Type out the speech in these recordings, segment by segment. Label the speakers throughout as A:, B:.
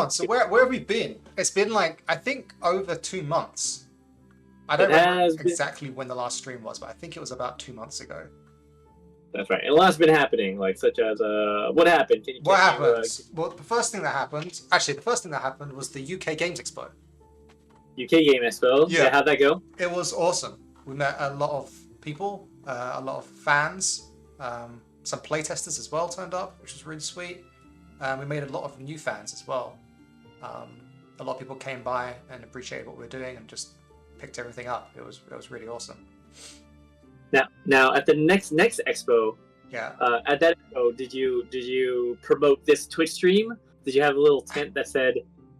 A: So where have we been? It's been like, I think, over 2 months. I don't remember exactly when the last stream was, but I think it was about 2 months ago.
B: That's right. And a lot's been happening, like such as what happened?
A: What happened? Well, the first thing that happened was the UK Games Expo.
B: UK Game Expo. Yeah, how'd that go?
A: It was awesome. We met a lot of people, a lot of fans, some playtesters as well turned up, which was really sweet. We made a lot of new fans as well. A lot of people came by and appreciated what we were doing and just picked everything up. It was really awesome.
B: Now at the next expo, at that expo, did you promote this Twitch stream? Did you have a little tent that said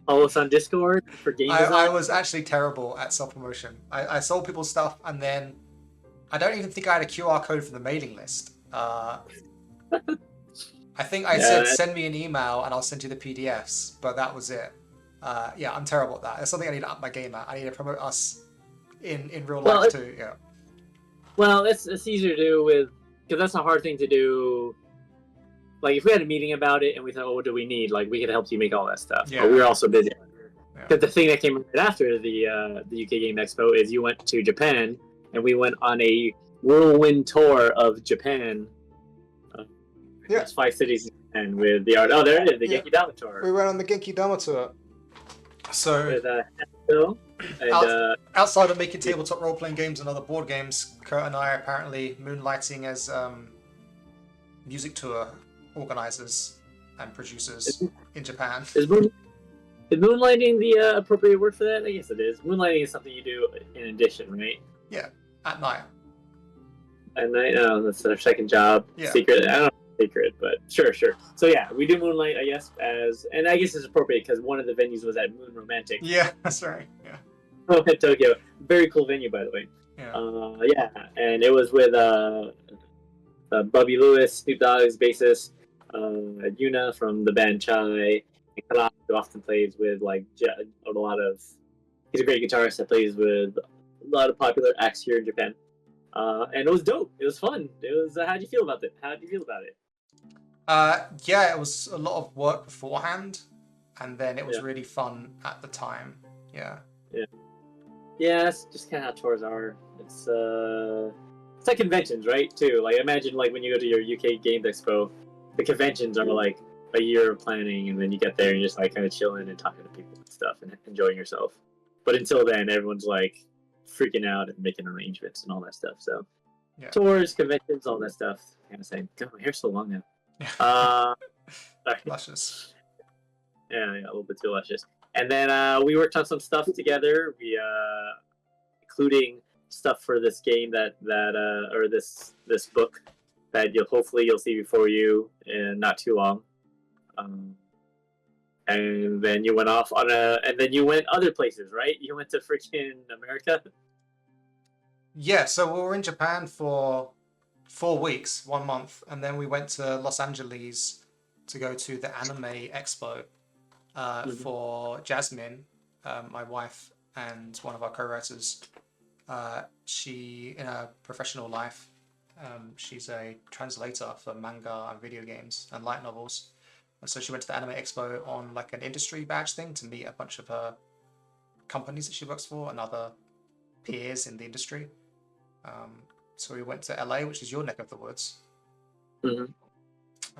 B: follow us on Discord for game design?
A: I was actually terrible at self-promotion. I sold people stuff and then I don't even think I had a QR code for the mailing list. I think I said send me an email and I'll send you the PDFs, but that was it. Yeah, I'm terrible at that. It's something I need to up my game at. I need to promote us in real life too. Yeah.
B: Well, it's easier to do because that's a hard thing to do. Like if we had a meeting about it and we thought, oh, what do we need? Like we could help you make all that stuff. Yeah. But we were also busy. But the thing that came right after the UK Game Expo is you went to Japan and we went on a whirlwind tour of Japan. There's 5 cities and with the art. Oh, there it is, the Genki Dama tour.
A: We went on the Genki Dama tour. So
B: with
A: and, outside of making tabletop role-playing games and other board games, Kurt and I are apparently moonlighting as music tour organizers and producers in Japan.
B: Is moonlighting the appropriate word for that? I guess it is. Moonlighting is something you do in addition, right?
A: Yeah, at night.
B: At night? Oh, that's our second job.
A: Yeah.
B: Secret. I don't know. Secret, but sure. So yeah, we do Moonlight, I guess, and I guess it's appropriate because one of the venues was at Moon Romantic.
A: Yeah, that's right. Yeah.
B: Oh, in Tokyo, very cool venue, by the way.
A: Yeah.
B: And it was with Bubby Lewis, Snoop Dogg's bassist, Yuna from the band Chai, and Kala, who often plays with like a lot of. He's a great guitarist that plays with a lot of popular acts here in Japan. And it was dope. It was fun. It was. How'd you feel about it?
A: Yeah, it was a lot of work beforehand, and then it was really fun at the time. Yeah.
B: Yeah, that's just kind of how tours are. It's like conventions, right? Too. Like imagine like when you go to your UK Games Expo, the conventions are like a year of planning, and then you get there and you're just like kind of chilling and talking to people and stuff and enjoying yourself. But until then, everyone's like freaking out and making arrangements and all that stuff. So tours, conventions, all that stuff. Kind of saying, God, my hair's so long now.
A: Luscious.
B: Yeah, a little bit too luscious. And then we worked on some stuff together. We including stuff for this game or this book that you'll see before you in not too long. And then you went off and then you went other places, right? You went to freaking America.
A: Yeah, so we were in Japan for 4 weeks, 1 month, and then we went to Los Angeles to go to the Anime Expo for Jasmine, my wife, and one of our co-writers. She, in her professional life, she's a translator for manga and video games and light novels. And so she went to the Anime Expo on like an industry badge thing to meet a bunch of her companies that she works for and other peers in the industry. So we went to LA, which is your neck of the woods.
B: Mm-hmm.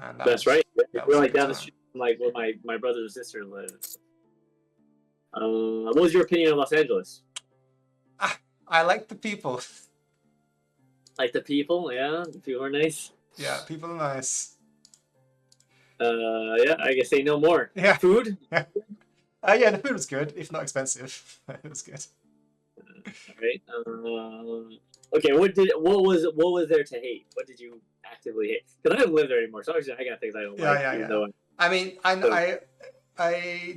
A: And
B: that's right. We're like down the street from like where my brother and sister live. What was your opinion of Los Angeles?
A: I like the people.
B: Like the people, yeah. The people are nice.
A: Yeah, people are nice.
B: Yeah, I guess say no more.
A: Yeah.
B: Food?
A: Yeah, the food was good, if not expensive. It was good.
B: Alright. Okay, what was there to hate? What did you actively hate? Because I don't live there anymore, so obviously I got things I don't like.
A: Yeah. I mean, I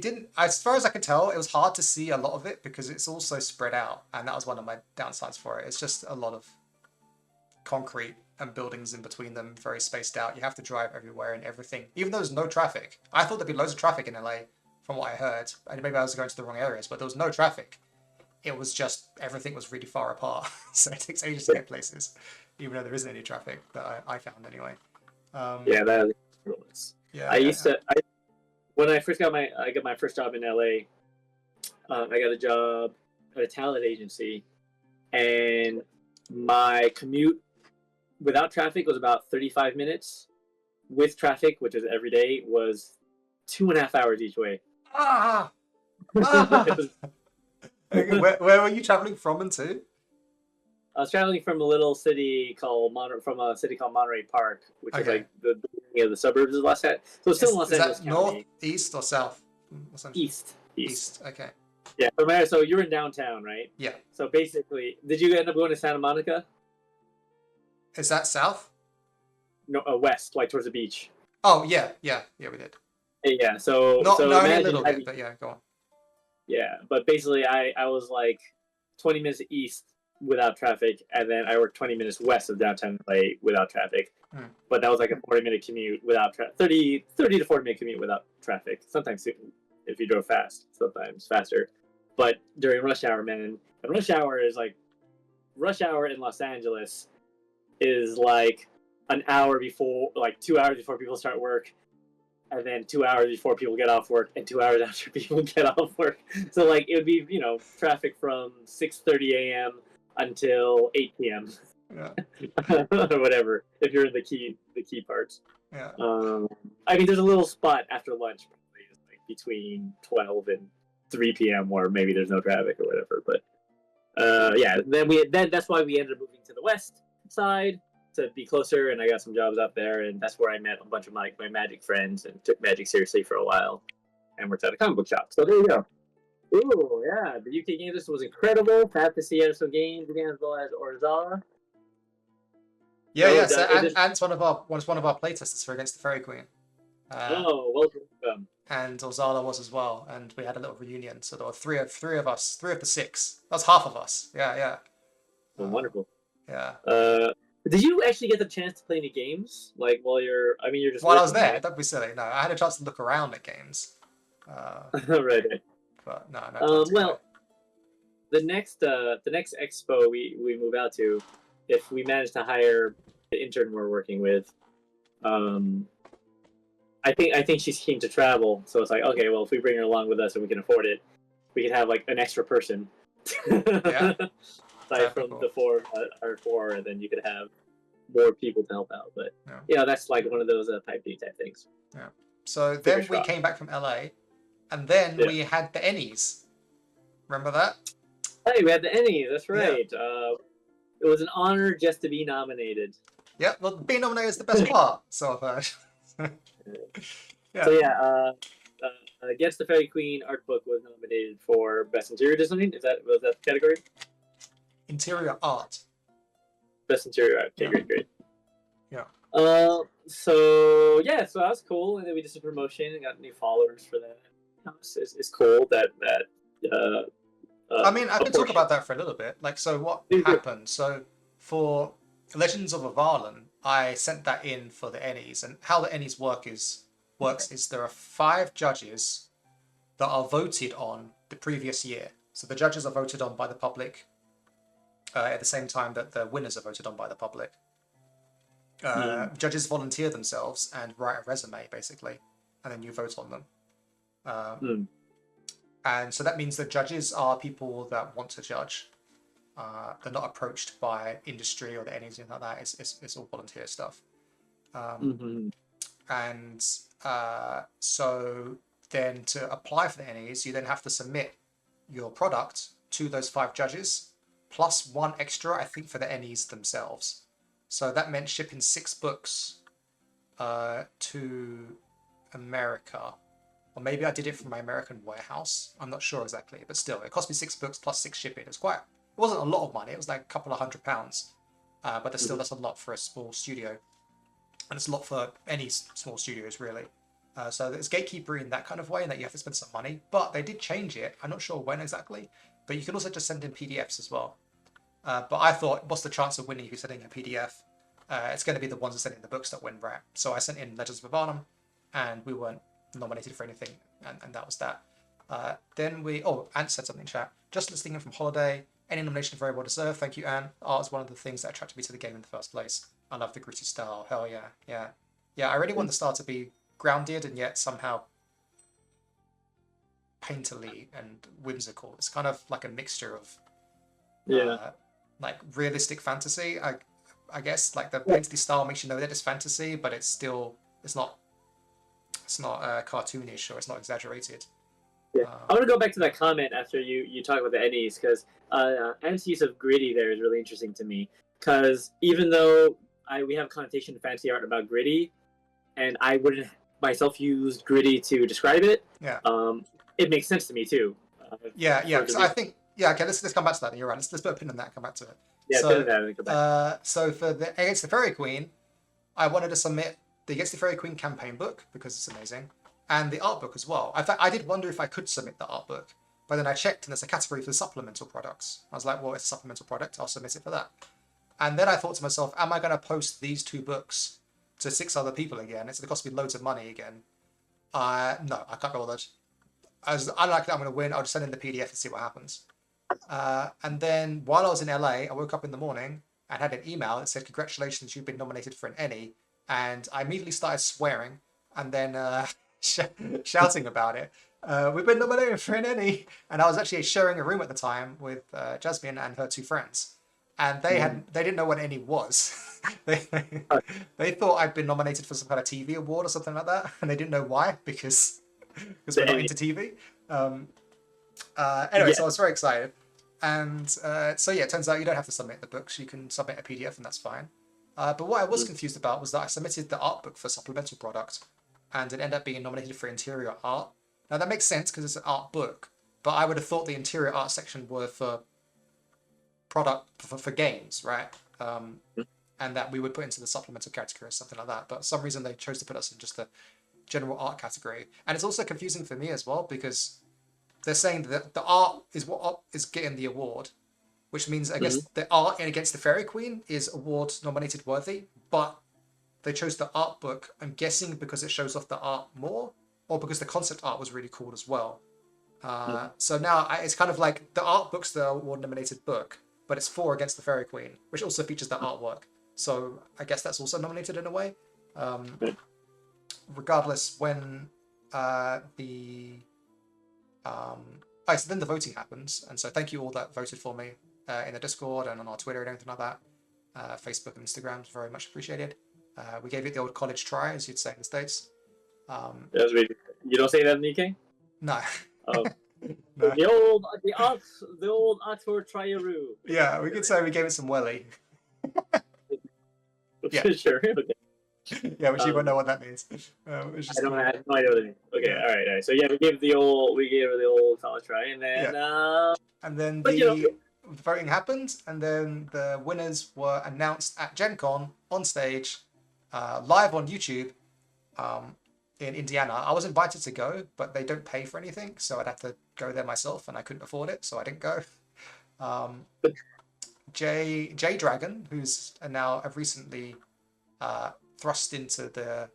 A: didn't, as far as I could tell, it was hard to see a lot of it because it's also spread out, and that was one of my downsides for it. It's just a lot of concrete and buildings in between them, very spaced out. You have to drive everywhere and everything, even though there's no traffic. I thought there'd be loads of traffic in LA, from what I heard, and maybe I was going to the wrong areas, but there was no traffic. It was just, everything was really far apart, so it takes ages to get places, even though there isn't any traffic that I found anyway.
B: Yeah, that is.
A: Yeah.
B: I used to. when I got my first job in LA. I got a job at a talent agency, and my commute without traffic was about 35 minutes. With traffic, which is every day, was 2.5 hours each way.
A: Ah!
B: It
A: Ah!
B: was-
A: Okay, where were you traveling from and to?
B: I was traveling from a little city called Monterey Park, which is
A: Okay.
B: like the beginning of the suburbs of Los Angeles. So it's still in Los
A: Is
B: Angeles
A: that north,
B: County.
A: east, or south? Los Angeles?
B: East.
A: East. Okay.
B: Yeah. So you're in downtown, right?
A: Yeah.
B: So basically, did you end up going to Santa Monica?
A: Is that south?
B: No, west, like towards the beach.
A: Oh yeah, yeah, yeah. We did.
B: Yeah. So
A: Not only a
B: imagine
A: little
B: having,
A: bit, but yeah. Go on.
B: yeah, but basically, I was like 20 minutes east without traffic, and then I worked 20 minutes west of downtown LA without traffic.
A: Hmm.
B: But that was like a 40-minute commute without 30 to 40-minute commute without traffic. Sometimes if you drove fast, sometimes faster. But during rush hour, man, and rush hour in Los Angeles is like an hour before, like 2 hours before people start work, and then 2 hours before people get off work, and 2 hours after people get off work. So like it would be, traffic from 6:30 a.m. until 8 p.m.
A: Yeah.
B: or whatever. If you're in the key parts.
A: Yeah.
B: I mean, there's a little spot after lunch, probably, like between 12 and 3 p.m. where maybe there's no traffic or whatever. But yeah, then that's why we ended up moving to the west side to be closer, and I got some jobs up there, and that's where I met a bunch of my Magic friends and took Magic seriously for a while, and worked at a comic book shop. So there you go. Ooh, yeah, the UK game list was incredible. Sad to see some games again, as well as Orzala.
A: Yeah,
B: No,
A: yeah. So
B: it
A: Ant's one of our playtesters for Against the Fairy Queen.
B: Oh, welcome.
A: And Orzala was as well, and we had a little reunion. So there were three of us, three of the six. That's half of us. Yeah, yeah.
B: Oh, wonderful.
A: Yeah.
B: Did you actually get the chance to play any games? Like while you're just
A: While I was
B: working,
A: there,
B: right?
A: that'd be silly. No, I had a chance to look around at games.
B: Right.
A: But no, no time to
B: Well, the next expo we move out to, if we manage to hire the intern we're working with, I think she's keen to travel. So it's like, okay, well, if we bring her along with us and we can afford it, we can have like an extra person.
A: Yeah.
B: Aside from
A: cool.
B: the four, and then you could have more people to help out. But
A: Yeah.
B: that's like one of those pipe D type things.
A: Yeah. So then we came back from LA, and then we had the Ennies. Remember that?
B: Hey, we had the Ennie. That's right. It was an honor just to be nominated.
A: Yeah. Well, being nominated is the best part. So I've heard. Yeah.
B: So Against the Fairy Queen art book was nominated for Best Interior Design. Was that the category?
A: Interior art.
B: Best Interior art. Okay,
A: Yeah.
B: great.
A: Yeah.
B: So that was cool, and then we did some promotion and got new followers for that. It's cool that.
A: I mean, I can talk about that for a little bit. Like, so what happened? So for Legends of Avallen, I sent that in for the Ennies, and how the Ennies works is there are 5 judges that are voted on the previous year. So the judges are voted on by the public at the same time that the winners are voted on by the public. Judges volunteer themselves and write a resume, basically, and then you vote on them. And so that means that judges are people that want to judge. They're not approached by industry or anything like that. It's all volunteer stuff. And so then to apply for the Ennies, you then have to submit your product to those 5 judges, plus 1 extra, I think, for the Ennies themselves. So that meant shipping 6 books to America. Or maybe I did it from my American warehouse. I'm not sure exactly, but still, it cost me 6 books plus 6 shipping. It wasn't a lot of money. It was like a couple of £100. But still, that's a lot for a small studio. And it's a lot for any small studios, really. So there's gatekeeper in that kind of way, and that you have to spend some money. But they did change it. I'm not sure when exactly. But you can also just send in PDFs as well. But I thought, what's the chance of winning if you're sending a PDF? It's going to be the ones that send in the books that win, right? So I sent in Legends of Avallen, and we weren't nominated for anything, and that was that. Then Ant said something in chat. Just listening in from holiday. Any nomination very well deserved. Thank you, Anne. Art is one of the things that attracted me to the game in the first place. I love the gritty style. Hell yeah, yeah, yeah. I really want the style to be grounded and yet somehow painterly and whimsical. It's kind of like a mixture of
B: Yeah.
A: like realistic fantasy. I guess like the painterly style makes you know that it's fantasy, but it's not cartoonish or it's not exaggerated.
B: Yeah, I want to go back to that comment after you talk about the Ennies, because Anne's use of gritty there is really interesting to me. Because even though we have a connotation in fantasy art about gritty, and I wouldn't myself use gritty to describe it,
A: Yeah.
B: It makes sense to me too.
A: Yeah. Because I think okay. Let's come back to that. You're right. Let's put a pin on that and come back to it.
B: Yeah,
A: So
B: go back.
A: so for the Against the Fairy Queen, I wanted to submit the Against the Fairy Queen campaign book because it's amazing, and the art book as well. In fact, I did wonder if I could submit the art book, but then I checked and there's a category for supplemental products. I was like, well, it's a supplemental product. I'll submit it for that. And then I thought to myself, am I going to post these 2 books to 6 other people again? It's going to cost me loads of money again. No, I can't be bothered. As unlikely I'm going to win, I'll just send in the PDF and see what happens. And then while I was in LA, I woke up in the morning and had an email that said, congratulations, you've been nominated for an Ennie. And I immediately started swearing and then shouting about it. We've been nominated for an Ennie. And I was actually sharing a room at the time with Jasmine and her 2 friends. And they didn't know what Ennie was. they thought I'd been nominated for some kind of TV award or something like that. And they didn't know why, because we're not into TV. Anyway, so I was very excited. And so yeah, it turns out you don't have to submit the books. You can submit a PDF and that's fine. But what I was confused about was that I submitted the art book for supplemental product and it ended up being nominated for interior art. Now that makes sense because it's an art book, but I would have thought the interior art section were for product for games, right? And that we would put into the supplemental category or something like that. But for some reason they chose to put us in just the general art category. And it's also confusing for me as well because they're saying that the art is what is getting the award, which means I guess the art in Against the Fairy Queen is award nominated worthy, but they chose the art book, I'm guessing because it shows off the art more, or because the concept art was really cool as well. So now it's kind of like the art book's the award nominated book, but it's for Against the Fairy Queen, which also features the artwork. So I guess that's also nominated in a way. Regardless, when so then the voting happens, and so thank you all that voted for me in the Discord and on our Twitter and everything like that. Facebook and Instagram is very much appreciated. We gave it the old college try, as you'd say in the States.
B: You don't say that in the UK?
A: No.
B: No. The old Oxford tryaroo.
A: Yeah, we could say we gave it some welly. Yeah.
B: Sure. Okay.
A: Yeah, which you won't know what that means.
B: I have no idea what it means. Okay, yeah. All right. So yeah, we gave her the old college try, and then the
A: voting happened, and then the winners were announced at Gen Con on stage, live on YouTube, in Indiana. I was invited to go, but they don't pay for anything, so I'd have to go there myself, and I couldn't afford it, so I didn't go. J Dragon, who's now recently thrust into the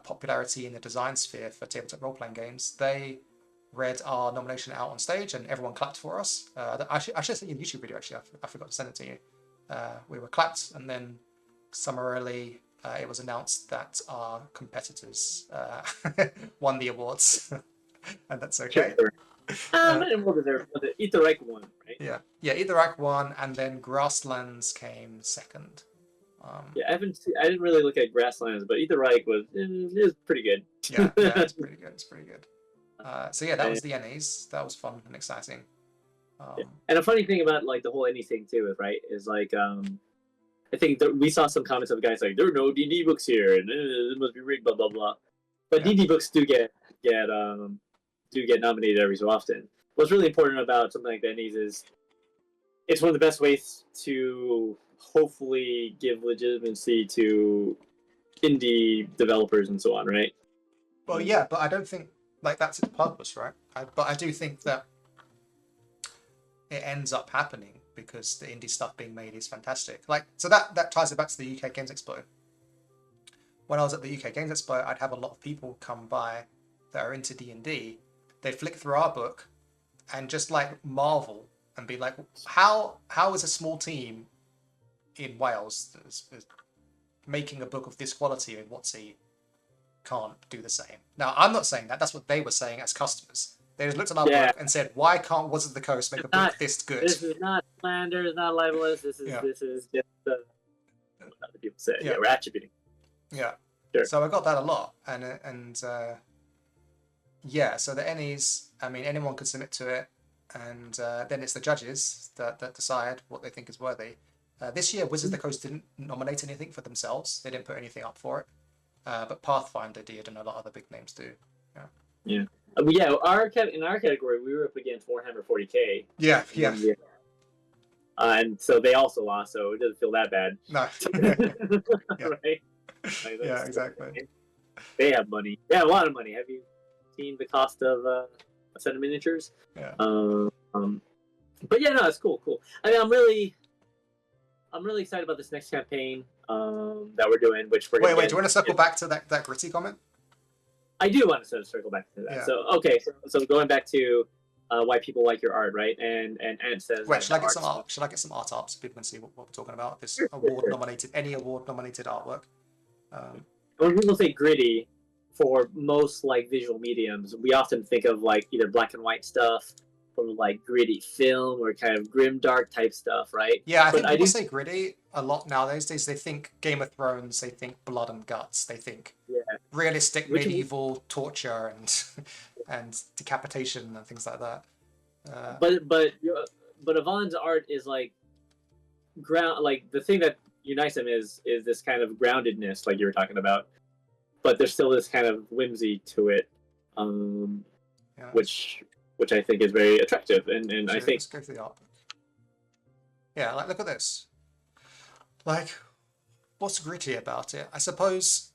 A: popularity in the design sphere for tabletop role-playing games, they read our nomination out on stage and everyone clapped for us. I should send you a YouTube video, actually. I forgot to send it to you. We were clapped, and then summarily it was announced that our competitors won the awards. And that's okay.
B: Eat the Right one, right?
A: Yeah, Eat the Right won, and then Grasslands came second.
B: I didn't really look at Grasslands, but Eat the Right was pretty good.
A: Yeah, it's pretty good. It's pretty good. So yeah, that was the Ennies. That was fun and exciting.
B: And a funny thing about like the whole Ennie thing too is like I think we saw some comments of guys like there are no D&D books here and it must be rigged, blah blah blah. But D&D books do get nominated every so often. What's really important about something like the Ennies is it's one of the best ways to hopefully give legitimacy to indie developers and so on, right?
A: Well, yeah, but I don't think like that's its purpose, right? But I do think that it ends up happening because the indie stuff being made is fantastic. Like, so that ties it back to the UK Games Expo. When I was at the UK Games Expo, I'd have a lot of people come by that are into D&D. They'd flick through our book and just like marvel and be like, how is a small team in Wales is making a book of this quality and WotC can't do the same? Now, I'm not saying that. That's what they were saying as customers. They just looked at our book and said, "Why can't Wizards of the Coast make a book this good?"
B: This is not slander. It's not libelous. This is just what other people say. Yeah, we're attributing.
A: Yeah.
B: Sure.
A: So I got that a lot, and yeah. So the Ennies, I mean, anyone could submit to it, and then it's the judges that decide what they think is worthy. This year, Wizards of the Coast didn't nominate anything for themselves. They didn't put anything up for it, but Pathfinder did, and a lot of other big names do.
B: Yeah. Yeah, in our category, we were up against Warhammer 40k.
A: Yeah.
B: And so they also lost, so it doesn't feel that bad.
A: No.
B: Right? Like,
A: yeah, exactly.
B: They have money. They have a lot of money. Have you seen the cost of a set of miniatures?
A: Yeah.
B: But yeah, no, it's cool. I mean, I'm really excited about this next campaign that we're doing. Which we're
A: wait. Do you want to circle back to that gritty comment?
B: I do want to circle back to that.
A: Yeah.
B: So okay, so going back to why people like your art, right? And Ant says,
A: wait, should I get some art? Should I get some art up so people can see what we're talking about? This award-nominated artwork.
B: When people say gritty, for most like visual mediums, we often think of like either black and white stuff or like gritty film or kind of grim dark type stuff, right?
A: Yeah, I think people say gritty a lot nowadays. They think Game of Thrones, they think blood and guts, they think realistic medieval torture and decapitation and things like that.
B: But Avallen's art is like like the thing that unites them is this kind of groundedness, like you were talking about. But there's still this kind of whimsy to it, which I think is very attractive, and I think.
A: Let's go through the art. Yeah, like look at this. Like, what's gritty about it? I suppose.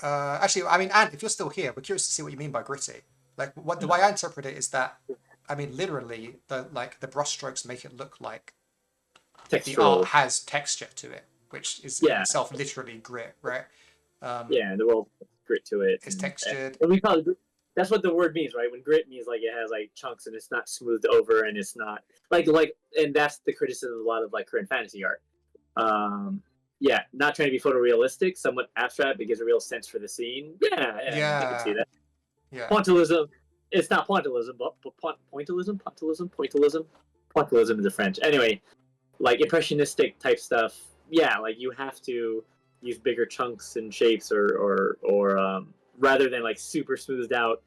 A: Actually, I mean, Ant, if you're still here, we're curious to see what you mean by gritty. Like, the way I interpret it is that, I mean, literally, the brushstrokes make it look like the art has texture to it, which is in itself literally grit, right?
B: And the world grit to it.
A: It's textured.
B: And we call it, that's what the word means, right? When grit means like it has like chunks and it's not smoothed over and it's not like, and that's the criticism of a lot of like current fantasy art. Not trying to be photorealistic, somewhat abstract, but gives a real sense for the scene. Yeah. I can see that.
A: Yeah.
B: Pointillism. It's not pointillism, but pointillism. Pointillism is the French. Anyway, like impressionistic type stuff. Yeah, like you have to use bigger chunks and shapes, or rather than like super smoothed out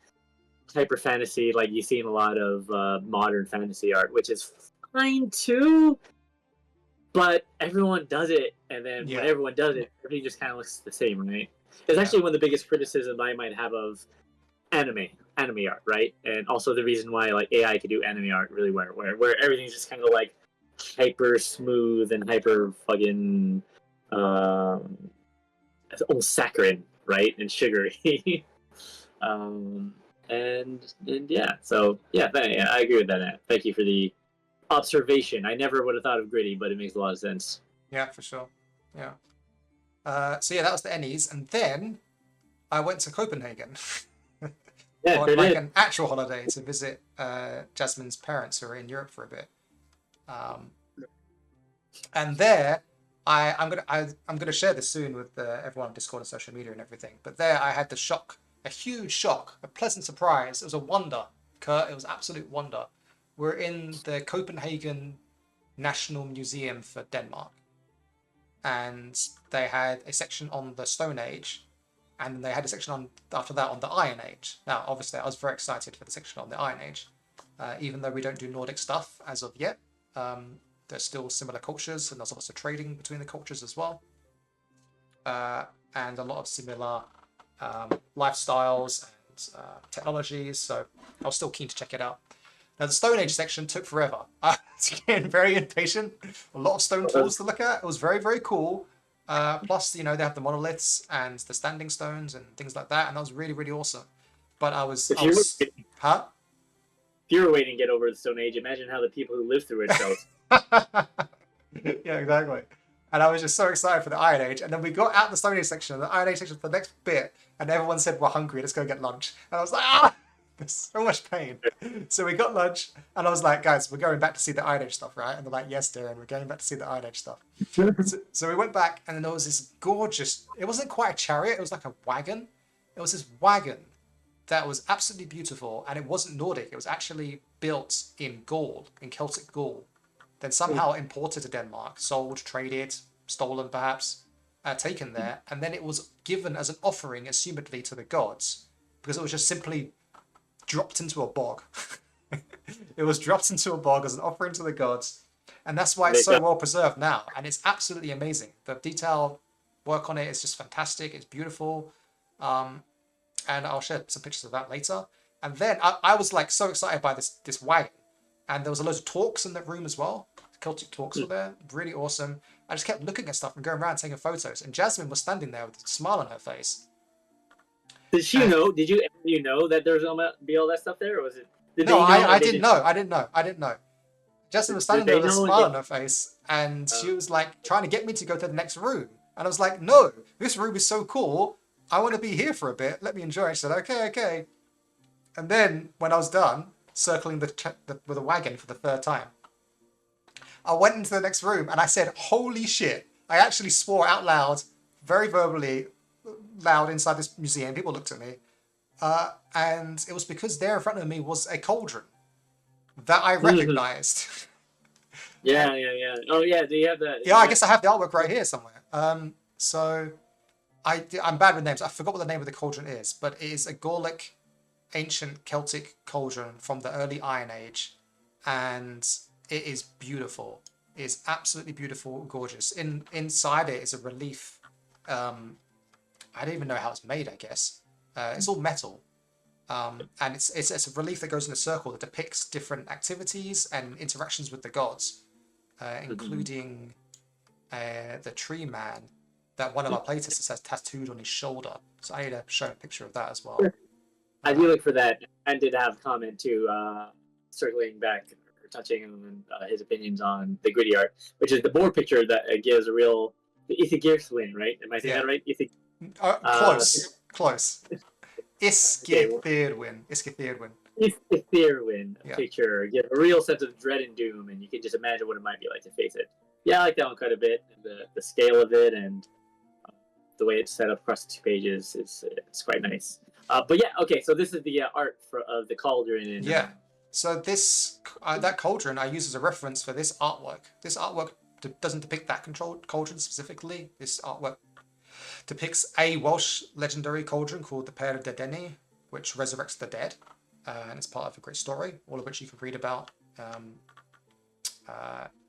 B: hyper fantasy like you see in a lot of modern fantasy art, which is fine too. But everyone does it, and then when everyone does it, everything just kind of looks the same, right? It's actually one of the biggest criticisms I might have of anime art, right? And also the reason why like AI could do anime art really where everything's just kind of like hyper smooth and hyper fucking almost saccharine, right? And sugary. And yeah, so yeah, I agree with that. Thank you for the observation. I never would have thought of gritty, but it makes a lot of sense.
A: Yeah, for sure. Yeah. So yeah, that was the Ennies, and then I went to Copenhagen on like an actual holiday to visit Jasmine's parents who are in Europe for a bit. And there, I'm gonna share this soon with everyone on Discord and social media and everything. But there, I had a huge shock, a pleasant surprise. It was a wonder, Kurt. It was absolute wonder. We're in the Copenhagen National Museum for Denmark, and they had a section on the Stone Age, and they had a section after that on the Iron Age. Now, obviously, I was very excited for the section on the Iron Age, even though we don't do Nordic stuff as of yet. There's still similar cultures, and there's lots of trading between the cultures as well, and a lot of similar lifestyles and technologies. So I was still keen to check it out. Now, the Stone Age section took forever. I was getting very impatient. A lot of stone tools to look at. It was very, very cool. Plus, they have the monoliths and the standing stones and things like that, and that was really, really awesome. But
B: If you were waiting to get over the Stone Age, imagine how the people who lived through it felt.
A: Yeah, exactly. And I was just so excited for the Iron Age. And then we got out the Stone Age section, the Iron Age section for the next bit, and everyone said, we're hungry, let's go get lunch. And I was like, there's so much pain. So we got lunch, and I was like, guys, we're going back to see the Iron Age stuff, right? And they're like, yes, dear, and we're going back to see the Iron Age stuff. So we went back, and then there was this gorgeous, it wasn't quite a chariot, it was like a wagon. It was this wagon that was absolutely beautiful, and it wasn't Nordic. It was actually built in Gaul, in Celtic Gaul, then somehow imported to Denmark, sold, traded, stolen perhaps, taken there, and then it was given as an offering, assumedly, to the gods, because it was just simply dropped into a bog. It was dropped into a bog as an offering to the gods, and that's why it's so well preserved now, and it's absolutely amazing. The detail work on it is just fantastic. It's beautiful, and I'll share some pictures of that later. And then I was like so excited by this wagon, and there was a load of talks in that room as well. Celtic talks were there, really awesome. I just kept looking at stuff and going around taking photos, and Jasmine was standing there with a smile on her face.
B: Did she know? Did you know that there was gonna be all that stuff there, or was it?
A: No, I didn't know. I didn't know. Jasmine was standing there with a smile on her face, and she was like trying to get me to go to the next room. And I was like, no, this room is so cool. I want to be here for a bit. Let me enjoy it. She said, okay. And then when I was done, circling with a wagon for the third time, I went into the next room and I said, holy shit. I actually swore out loud, very verbally loud inside this museum. People looked at me. And it was because there in front of me was a cauldron that I recognized.
B: Yeah. Oh yeah, do you have that?
A: Yeah, I guess I have the artwork right here somewhere. So I'm bad with names. I forgot what the name of the cauldron is, but it is a Gallic, ancient Celtic cauldron from the early Iron Age, and it is beautiful. It is absolutely beautiful, gorgeous. Inside it is a relief. I don't even know how it's made. I guess it's all metal. And it's a relief that goes in a circle that depicts different activities and interactions with the gods, including the tree man that one of our playtesters has tattooed on his shoulder. So I need to show a picture of that as well.
B: I do look for that, and did have a comment too, circling back or touching on his opinions on the gritty art, which is the board picture that gives a real the Faeseekers right? Am I saying that right?
A: Close. Iskithirwin.
B: Iskithirwin picture give a real sense of dread and doom, and you can just imagine what it might be like to face it. Yeah, I like that one quite a bit. The scale of it and the way it's set up across the 2 pages it's quite nice. But yeah, okay. So this is the art of the cauldron. And,
A: So this that cauldron I use as a reference for this artwork. This artwork doesn't depict that cauldron specifically. This artwork depicts a Welsh legendary cauldron called the Pair de Ennie, which resurrects the dead, and it's part of a great story, all of which you can read about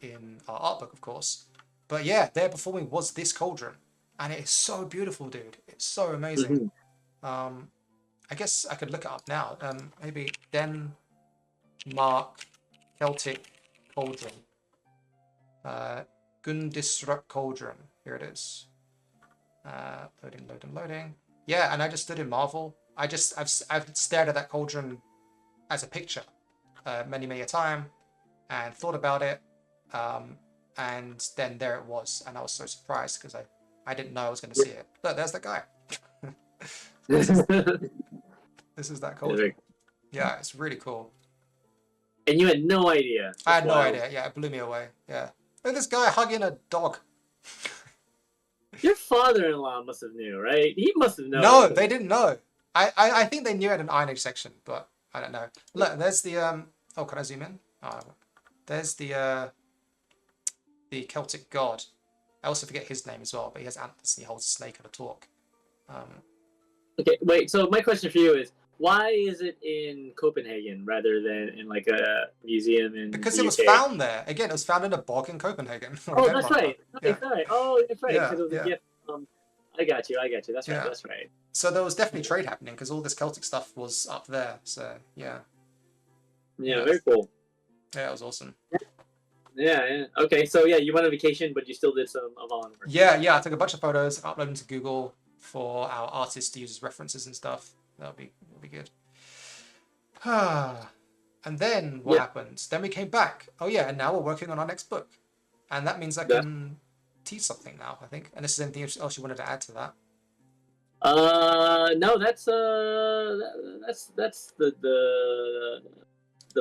A: in our art book, of course. But yeah, there before me was this cauldron, and it is so beautiful, dude. It's so amazing. I guess I could look it up now. Maybe Denmark Celtic cauldron. Gundisrup cauldron. Here it is. Loading. Yeah, and I just stood in marvel. I've stared at that cauldron as a picture many a time and thought about it. And then there it was, and I was so surprised because I didn't know I was going to see it. Look, there's that guy. This is that cauldron. Yeah, it's really cool.
B: And you had no idea.
A: I had no idea. Yeah, it blew me away. Yeah. Look at this guy hugging a dog.
B: Your father-in-law must have knew, right? He must have known.
A: No, they didn't know. I think they knew at an Iron Age section, but I don't know. Look, there's the oh, can I zoom in? Oh, there's the Celtic god. I also forget his name as well, but he has antlers and he holds a snake and a torque.
B: Okay, wait. So my question for you is, why is it in Copenhagen rather than in like a museum in
A: Because
B: the
A: it was
B: UK?
A: found there. Again, it was found in a bog in Copenhagen.
B: Oh, that's right.
A: Yeah.
B: Oh, that's right.
A: Yeah,
B: Because it was a gift. I got you. That's right. That's right.
A: So there was definitely trade happening because all this Celtic stuff was up there. So yeah.
B: Yeah, very cool.
A: Yeah, it was awesome.
B: Yeah. Okay, so yeah, you went on vacation, but you still did some Avallen work.
A: Yeah. I took a bunch of photos, uploaded them to Google for our artists to use as references and stuff. That'll be good. And then what happened? Then we came back. Oh yeah, and now we're working on our next book, and that means I can tease something now, I think. And this is anything else you wanted to add to that?
B: No, that's the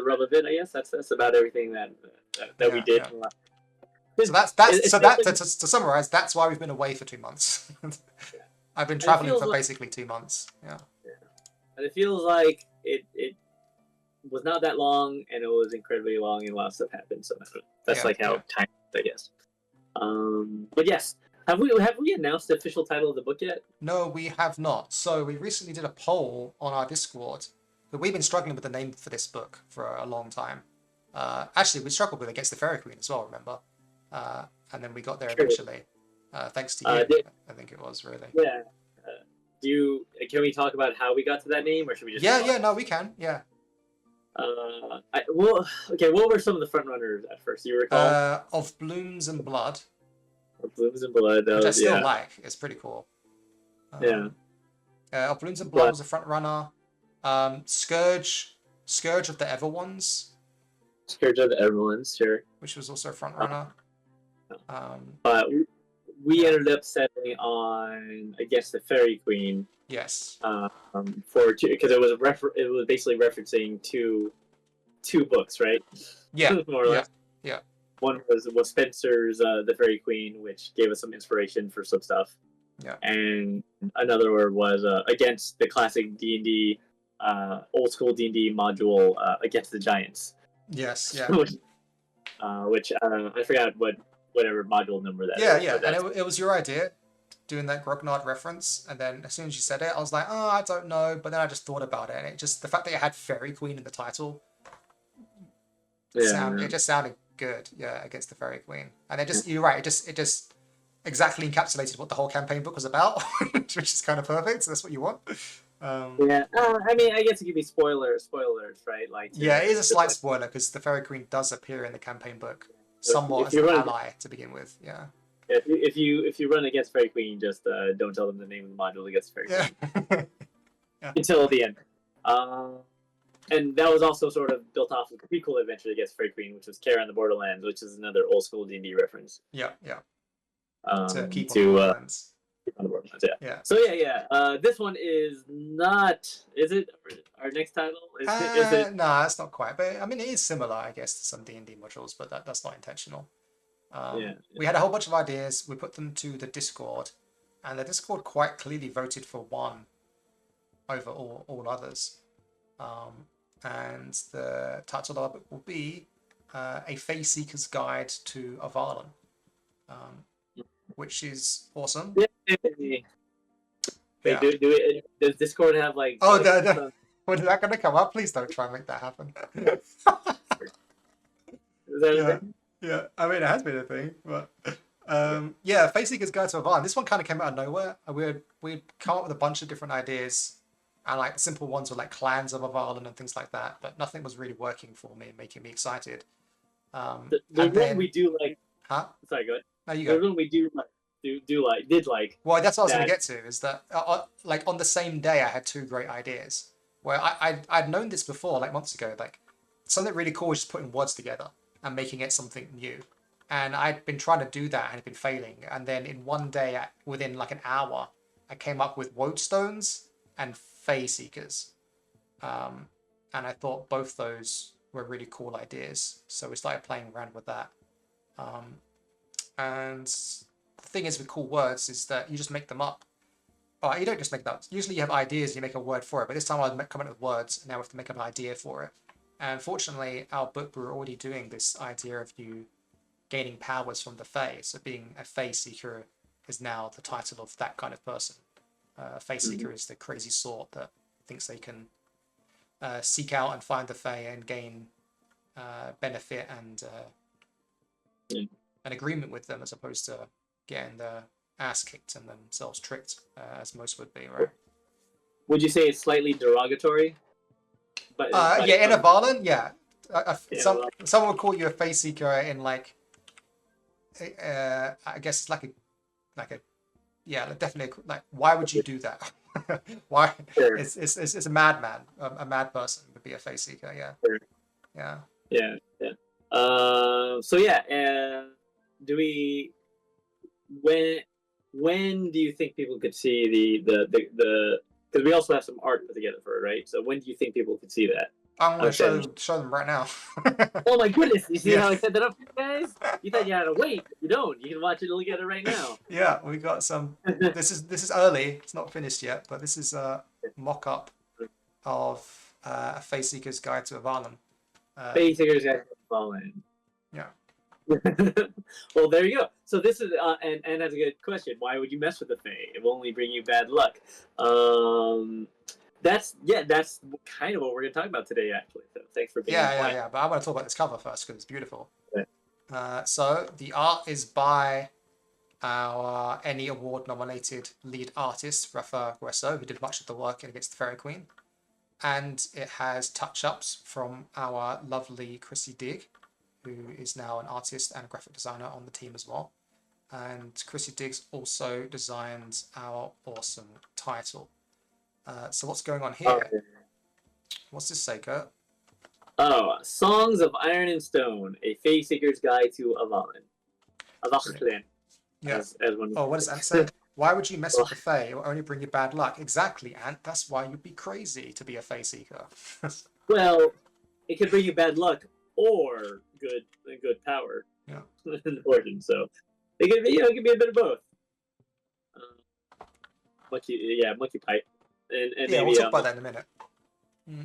B: rub of it, I guess. That's about everything that we did.
A: Yeah. So to summarize, that's why we've been away for 2 months. I've been traveling for basically 2 months. Yeah.
B: it feels like it was not that long, and it was incredibly long, and a lot of stuff happened. So that's like how time, I guess. But yes, have we announced the official title of the book yet?
A: No, we have not. So we recently did a poll on our Discord, but we've been struggling with the name for this book for a long time. Actually, we struggled with Against the Fairy Queen as well, remember? And then we got there eventually, thanks to you. I think it was really.
B: Yeah. Can we talk about how we got to that name, or should we just?
A: Yeah, no, we can. Yeah.
B: What were some of the front runners at first? You recall?
A: Of Blooms and Blood.
B: Of Blooms and Blood.
A: Which I still like. It's pretty cool. Of Blooms and Blood was a front runner. Scourge of the Everones.
B: Scourge of the Everones, sure.
A: Which was also a front runner.
B: We ended up settling on Against the Fairy Queen.
A: Yes.
B: Because it was basically referencing two books, right?
A: Yeah.
B: More or less.
A: Yeah.
B: One was Spencer's The Fairy Queen, which gave us some inspiration for some stuff.
A: Yeah.
B: And another was against the classic D&D, old school D&D module, Against the Giants.
A: Yes. Yeah.
B: Which I forgot whatever module number that.
A: Yeah. And it was your idea, doing that Grognard reference, and then as soon as you said it, I was like, oh, I don't know, but then I just thought about it, and the fact that it had Fairy Queen in the title, it just sounded good. Yeah, Against the Fairy Queen, and you're right, it just exactly encapsulated what the whole campaign book was about, which is kind of perfect. So that's what you want.
B: I mean, I guess it could be spoilers, right? Like,
A: yeah, it is a slight spoiler because the Fairy Queen does appear in the campaign book somewhat as an ally to begin with. Yeah.
B: If you run Against Fairy Queen, just don't tell them the name of the module Against Fairy Queen until the end. And that was also sort of built off of a pretty cool adventure Against Fairy Queen, which was Kara on the Borderlands, which is another old school D&D reference.
A: Yeah.
B: To
A: keep on the Borderlands.
B: On the Borderlands, yeah. So this one is not. Is it our next title? Is it?
A: No, it's not quite. But I mean, it is similar, I guess, to some D&D modules, but that's not intentional. We had a whole bunch of ideas. We put them to the Discord, and the Discord quite clearly voted for one over all others. And the title of it will be a Faeseeker's Guide to Avallen, which is awesome.
B: Wait, does Discord have like?
A: Oh, when is that going to come up? Please don't try and make that happen.
B: Is that
A: yeah, I mean, it has been a thing, but Faeseeker's Guide to Avallen. This one kind of came out of nowhere. We'd come up with a bunch of different ideas, and like the simple ones were like clans of Avallen and things like that, but nothing was really working for me and making me excited.
B: One we do like.
A: Huh?
B: Sorry, go ahead.
A: No, you go.
B: The one we did like.
A: Well, that's what I was going to get to. Is that like on the same day I had two great ideas. Where I'd known this before, like months ago. Like something really cool is just putting words together and making it something new. And I'd been trying to do that and had been failing. And then in one day, within like an hour, I came up with Wodestones and Faeseekers. And I thought both those were really cool ideas. So we started playing around with that. And the thing is with cool words is that you just make them up. You don't just make them up. Usually you have ideas and you make a word for it. But this time I was coming up with words and now we have to make up an idea for it. And fortunately, our book, we were already doing this idea of you gaining powers from the Fae. So being a Faeseeker is now the title of that kind of person. A Faeseeker is the crazy sort that thinks they can seek out and find the Fae and gain benefit and an agreement with them, as opposed to getting their ass kicked and themselves tricked, as most would be, right?
B: Would you say it's slightly derogatory?
A: But in Avallen, someone would call you a Faeseeker in like, I guess it's like a definitely like, why would you do that? Why?
B: Sure.
A: It's a madman, a mad person would be a Faeseeker, yeah.
B: Sure.
A: Yeah.
B: Do we? When do you think people could see the because we also have some art put together for it, right? So when do you think people could see that?
A: I'm going to show them right now.
B: Oh my goodness! You see how I set that up for you guys? You thought you had to wait. You don't. You can watch it and look at it right now.
A: Yeah, we got some. This is early. It's not finished yet, but this is a mock-up of a Faeseeker's Guide to Avallen.
B: Faeseekers got fallen.
A: Yeah.
B: Well, there you go. So this is and that's a good question. Why would you mess with the Fae? It will only bring you bad luck. That's kind of what we're gonna talk about today, actually. So thanks for being.
A: Yeah. But I want to talk about this cover first because it's beautiful.
B: Okay.
A: So the art is by our Ennie Award-nominated lead artist Rafa Grueso, who did much of the work against the Fairy Queen, and it has touch-ups from our lovely Chrissy Digg, who is now an artist and graphic designer on the team as well. And Chrissy Diggs also designed our awesome title. So what's going on here? What's this say, Kurt?
B: Oh, Songs of Iron and Stone, a Faeseeker's Guide to Avallen. Avallen.
A: Yeah.
B: As one
A: what does Ant say? Why would you mess with the Fae? It will only bring you bad luck. Exactly, Ant. That's why you'd be crazy to be a Faeseeker.
B: Well, it could bring you bad luck or good power.
A: Yeah.
B: Origin. So it could be it could be a bit of both. Monkey pipe. And
A: yeah,
B: maybe,
A: we'll talk about that in a minute.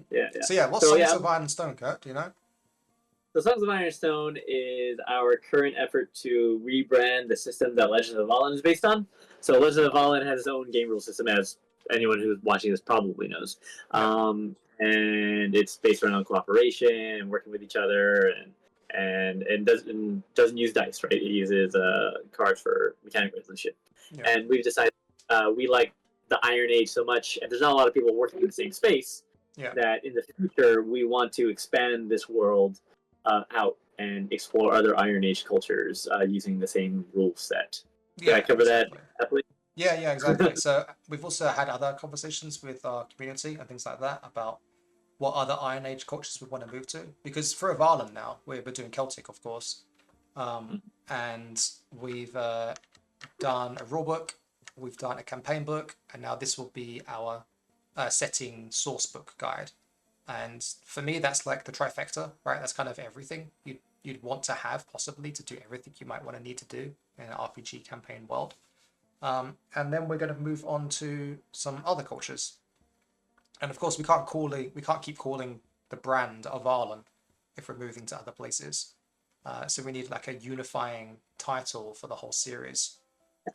B: Yeah.
A: So yeah, what's Songs of Iron and Stone, Kurt? Do you know?
B: The Songs of Iron and Stone is our current effort to rebrand the system that Legends of Avallen is based on. So Legends of Avallen has its own game rule system, as anyone who's watching this probably knows. Yeah. And it's based around cooperation and working with each other, and doesn't use dice, right? It uses cards for mechanic resolution. Yeah. And we've decided we like the Iron Age so much, and there's not a lot of people working in the same space. Yeah. That in the future we want to expand this world out and explore other Iron Age cultures using the same rule set. Did I cover that happily?
A: Yeah, exactly. So we've also had other conversations with our community and things like that about what other Iron Age cultures we want to move to. Because for Avallen now, we're doing Celtic, of course. And we've done a rulebook, we've done a campaign book, and now this will be our setting sourcebook guide. And for me, that's like the trifecta, right? That's kind of everything you'd want to have, possibly, to do everything you might want to need to do in an RPG campaign world. And then we're going to move on to some other cultures. And of course, we can't keep calling the brand Avallen if we're moving to other places. So we need like a unifying title for the whole series.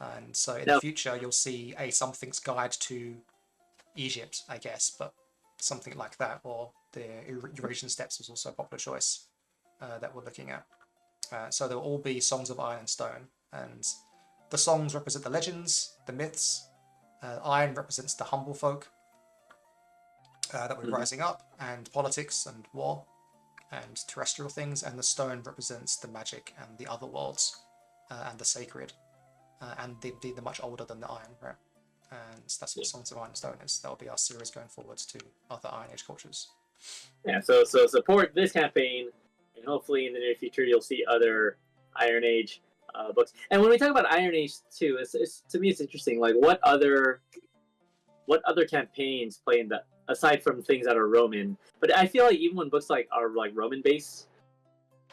A: And so in the future, you'll see a Something's Guide to Egypt, I guess, but something like that, or the Eurasian Steppes was also a popular choice that we're looking at. So there will all be Songs of Iron and Stone, and the songs represent the legends, the myths. Iron represents the humble folk that we're rising up, and politics and war and terrestrial things, and the stone represents the magic and the other worlds and the sacred, and the much older than the iron, right? And that's what Songs of Iron and Stone is. That will be our series going forwards to other Iron Age cultures.
B: Yeah, so support this campaign, and hopefully in the near future you'll see other Iron Age books. And when we talk about Iron Age too, it's to me it's interesting. Like what other campaigns play in that aside from things that are Roman? But I feel like even when books like are like Roman based,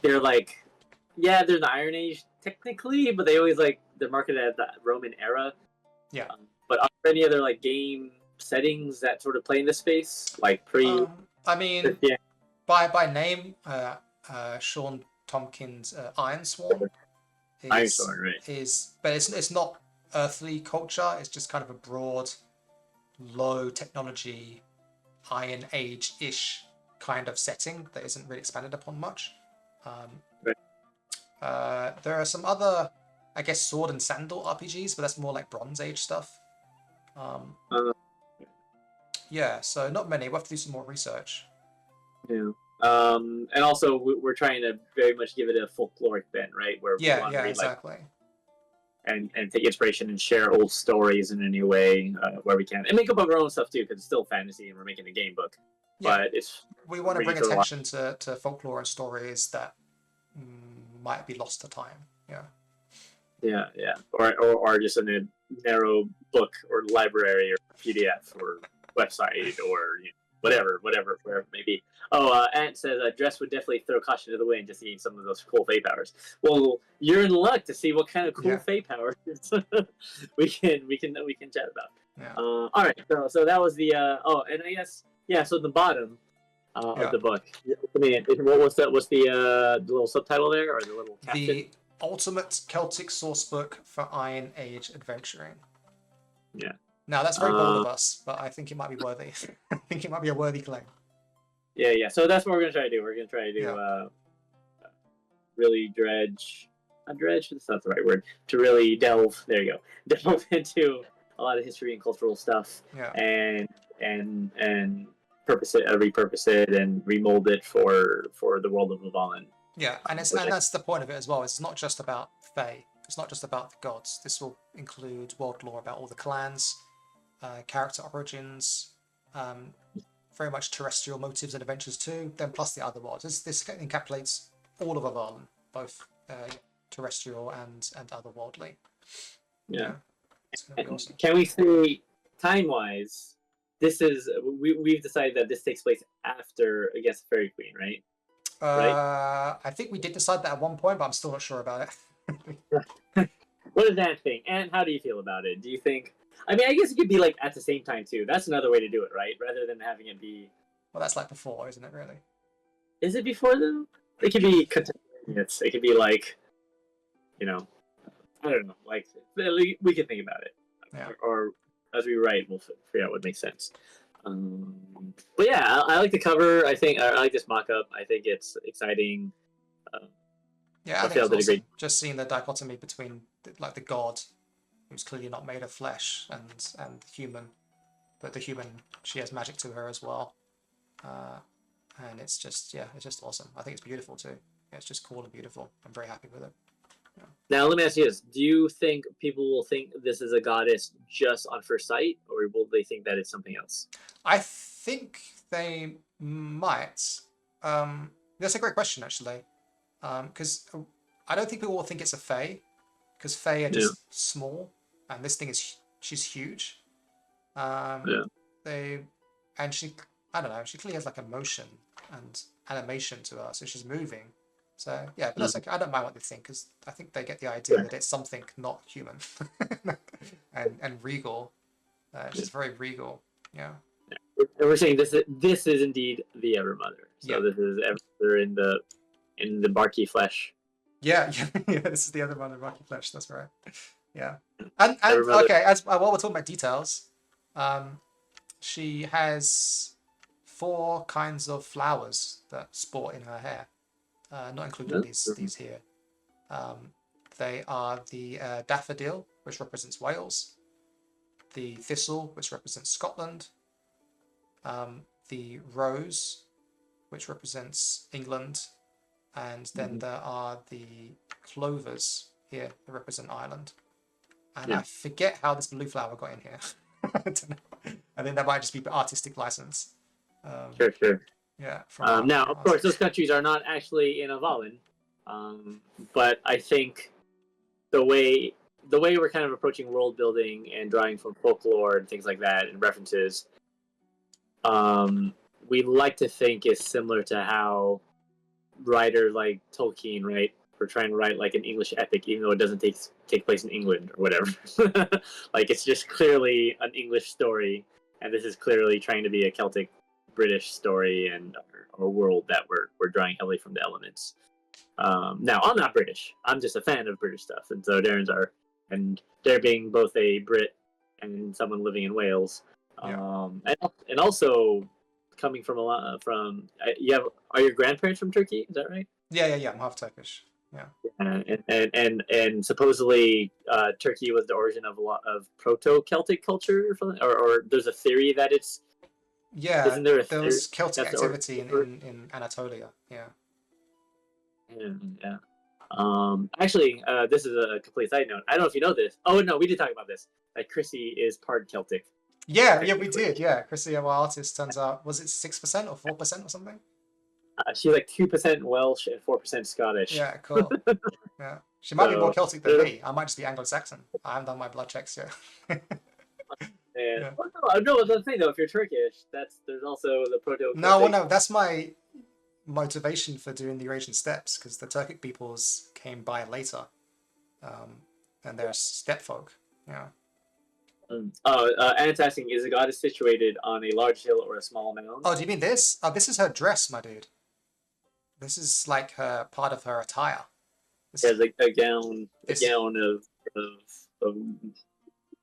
B: they're like, yeah, they're the Iron Age technically, but they always like they're marketed as the Roman era.
A: Yeah.
B: But are there any other like game settings that sort of play in this space, like pre?
A: I mean,
B: yeah.
A: by name, Sean Tompkins' Iron Swarm.
B: Iron Swarm, right?
A: But it's not earthly culture. It's just kind of a broad, low technology, Iron Age-ish kind of setting that isn't really expanded upon much. Right. There are some other, I guess, sword and sandal RPGs, but that's more like Bronze Age stuff. Yeah, so not many. We'll have to do some more research.
B: Yeah. And also we're trying to very much give it a folkloric bent, right? Where we want to read,
A: exactly.
B: And take inspiration and share old stories in a new way where we can, and make up our own stuff too, because it's still fantasy and we're making a game book. Yeah. But
A: we want to bring attention to folklore and stories that might be lost to time.
B: Yeah, or just in a narrow book or library or PDF or website or whatever it may be. Ant says Dress would definitely throw caution to the wind to see some of those cool Fae powers. Well, you're in luck to see what kind of cool Fae powers we can chat about.
A: Yeah.
B: All right, so that was the and I guess yeah. So the bottom
A: Yeah.
B: of the book. I mean, what's that? What's the little subtitle there, or the little caption?
A: The Ultimate Celtic Sourcebook for Iron Age Adventuring.
B: Yeah.
A: Now that's very bold of us, but I think it might be worthy. I think it might be a worthy claim.
B: Yeah, yeah. So that's what we're gonna try to do. We're gonna try to do really dredge. Not dredge. That's not the right word. To really delve. There you go. Delve into a lot of history and cultural stuff.
A: Yeah.
B: And purpose it, repurpose it, and remold it for the world of Avallen.
A: Yeah, and that's the point of it as well. It's not just about Fae. It's not just about the gods. This will include world lore about all the clans, character origins, very much terrestrial motives and adventures too. Then plus the other worlds. This encapsulates all of Avallen, both terrestrial and otherworldly.
B: Yeah.
A: It's gonna be awesome.
B: Can we say time-wise? This is we've decided that this takes place after Against the Fairy Queen, right? Right?
A: I think we did decide that at one point, but I'm still not sure about it.
B: What does that think? And how do you feel about it? Do you think? I mean, I guess it could be like at the same time too. That's another way to do it, right? Rather than having it be.
A: Well, that's like before, isn't it? Really?
B: Is it before them? It could be contemporaneous. It could be like, I don't know. Like we could think about it,
A: yeah.
B: or as we write, we'll figure out what makes sense. But yeah, I like the cover. I think I like this mock-up. I think it's exciting.
A: Yeah, I think it's awesome. Just seeing the dichotomy between like the god, who's clearly not made of flesh, and human, but the human, she has magic to her as well, and it's just awesome. I think it's beautiful too. Yeah, it's just cool and beautiful. I'm very happy with it. Yeah.
B: Now let me ask you this: do you think people will think this is a goddess just on first sight, or will they think that it's something else?
A: I think they might. That's a great question, actually, because I don't think people will think it's a Fae, because Fae are just small, and this thing she's huge. I don't know, she clearly has like emotion and animation to her, so she's moving. So yeah, but that's okay. I don't mind what they think, because I think they get the idea that it's something not human, and regal. She's very regal. Yeah.
B: And we're saying this is indeed the Evermother. So this is Evermother in the barky flesh.
A: Yeah, this is the Evermother barky flesh. That's right. Yeah, and okay, as while we're talking about details, she has 4 kinds of flowers that sport in her hair, not including these here. They are the daffodil, which represents Wales, the thistle, which represents Scotland, the rose, which represents England, and then there are the clovers here that represent Ireland. And I forget how this blue flower got in here. I don't know. I think that might just be artistic license.
B: Sure.
A: Yeah.
B: Now, of course, those countries are not actually in Avallen, but I think the way we're kind of approaching world building and drawing from folklore and things like that and references, we like to think is similar to how writers like Tolkien, right? We're trying to write like an English epic, even though it doesn't take place in England or whatever. Like it's just clearly an English story, and this is clearly trying to be a Celtic British story and a world that we're drawing heavily from the elements. Now I'm not British. I'm just a fan of British stuff, and so Darren's and there being both a Brit and someone living in Wales, and also coming from are your grandparents from Turkey? Is that right?
A: Yeah. I'm half Turkish. Yeah.
B: And supposedly Turkey was the origin of a lot of Proto-Celtic culture, or there's a theory that it's.
A: Yeah, isn't there was Celtic activity in Anatolia. Yeah.
B: Yeah. Actually, this is a complete side note. I don't know if you know this. Oh no, we did talk about this. Like Chrissy is part Celtic.
A: Yeah, we did. Yeah, Chrissy, our artist, turns out, was it 6% or 4% or something?
B: She's like 2% Welsh and 4% Scottish.
A: Yeah, cool. Yeah, she might be more Celtic than me. I might just be Anglo-Saxon. I haven't done my blood checks yet.
B: Yeah. Well, no, the thing though, if you're Turkish, there's also the Proto.
A: No, that's my motivation for doing the Eurasian steppes, because the Turkic peoples came by later, and they're steppe folk. Yeah.
B: Anne's asking, is the goddess situated on a large hill or a small mound?
A: Oh, do you mean this? Oh, this is her dress, my dude. This is like her part of her attire.
B: She has a gown, of, of,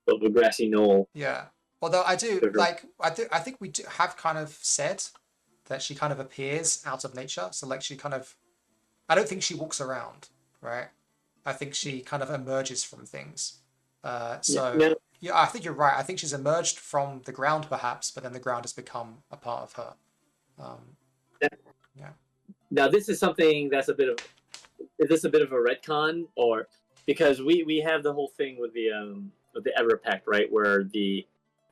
B: of a grassy knoll.
A: Yeah. Although I think we do have kind of said that she kind of appears out of nature. So like I don't think she walks around, right? I think she kind of emerges from things. Yeah, I think you're right. I think she's emerged from the ground perhaps, but then the ground has become a part of her. Yeah.
B: Now this is something that's is this a bit of a retcon, or because we have the whole thing with the Ever Pact, right, where the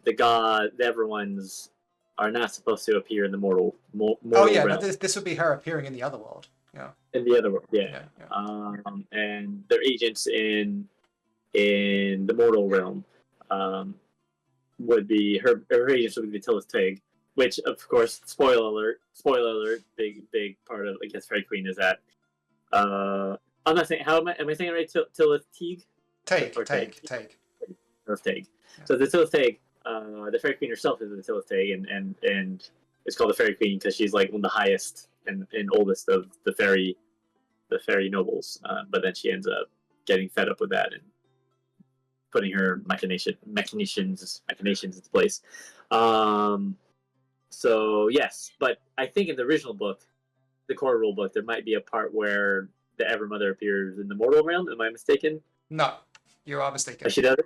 B: Everones are not supposed to appear in the mortal realm.
A: No, this would be her appearing in the other world. Yeah.
B: In the other world, yeah.
A: Yeah.
B: And they're agents in the mortal realm. Would be her agents would be the Tillis Tig, which of course, spoiler alert, big part of Faerie Queen is that. I'm not saying am I saying it right? Tillis Tig.
A: Take.
B: Tillis Tig.
A: Yeah.
B: So the Tillis Tig, the Faerie Queen herself is the Tillis Tig, and it's called the Faerie Queen because she's like one of the highest and oldest of the fairy nobles. But then she ends up getting fed up with that and putting her machinations into place. So yes, but I think in the original book, the core rule book, there might be a part where the Evermother appears in the mortal realm. Am I mistaken?
A: No, you are mistaken.
B: Oh, she does?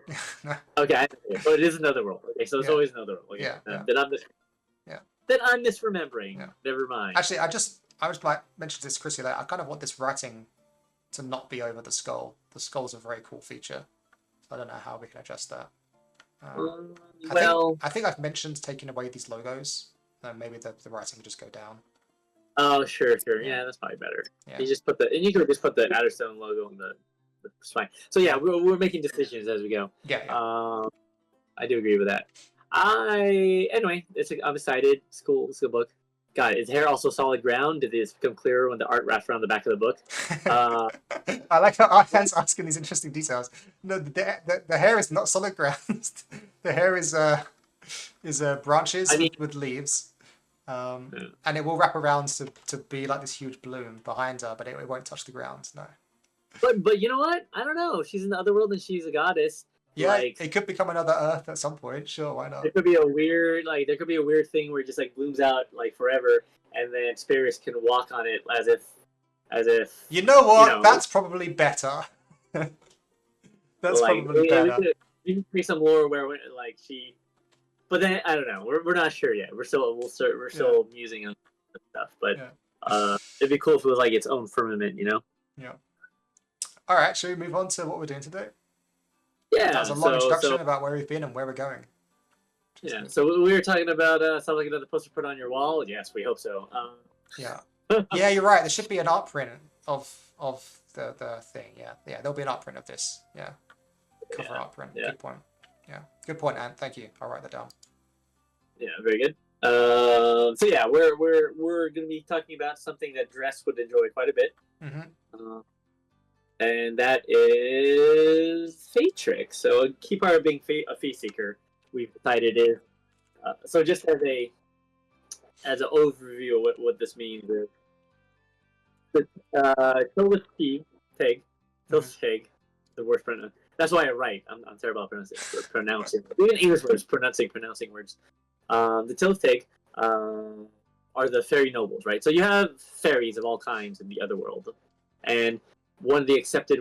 B: Okay, but it is another world. Okay, so it's always another world. Okay.
A: Yeah.
B: Then I'm misremembering.
A: Yeah.
B: Never mind.
A: Actually, I was like mentioned this, Chrissy. Like, I kind of want this writing to not be over the skull. The skull's a very cool feature. I don't know how we can adjust that. I think I've mentioned taking away these logos. Maybe the writing could just go down.
B: Oh, sure. Yeah, that's probably better.
A: Yeah.
B: You could just put the Adderstone logo on the spine. So yeah, we're making decisions as we go.
A: Yeah.
B: I do agree with that. Anyway, I'm excited. It's cool. It's a good book. God, is hair also solid ground? Did this become clearer when the art wrapped around the back of the book?
A: I like how our fans asking these interesting details. No, the hair is not solid ground. The hair is branches with leaves, and it will wrap around to be like this huge bloom behind her, but it won't touch the ground. No.
B: But you know what? I don't know. She's in the other world and she's a goddess.
A: Yeah, like, it could become another Earth at some point. Sure, why not?
B: There could be a weird thing where it just like blooms out like forever, and then spirits can walk on it as if.
A: You know what? That's probably better. That's probably better.
B: You can create some lore where like she, but then I don't know. We're not sure yet. We're still musing on stuff, but it'd be cool if it was like its own firmament, you know?
A: Yeah. All right, shall we move on to what we're doing today?
B: Yeah,
A: that was a long introduction about where we've been and where we're going.
B: Yeah, so we were talking about something like another poster put on your wall. Yes, we hope so.
A: Yeah, yeah, you're right. There should be an art print of the thing. Yeah, there'll be an art print of this. Yeah, cover art print. Yeah. Good point. Yeah, good point, Ant. Thank you. I'll write that down.
B: Yeah, very good. So yeah, we're going to be talking about something that Dress would enjoy quite a bit.
A: Mm-hmm.
B: And that is Fate Trick. So key part of being a Faeseeker, we've decided is so just as an overview of what this means is Tillis Tig, the worst pronunciation. That's why I write. I'm terrible at pronouncing. Even English words, pronouncing words. The Tillis Tig are the fairy nobles, right? So you have fairies of all kinds in the other world, and one of the accepted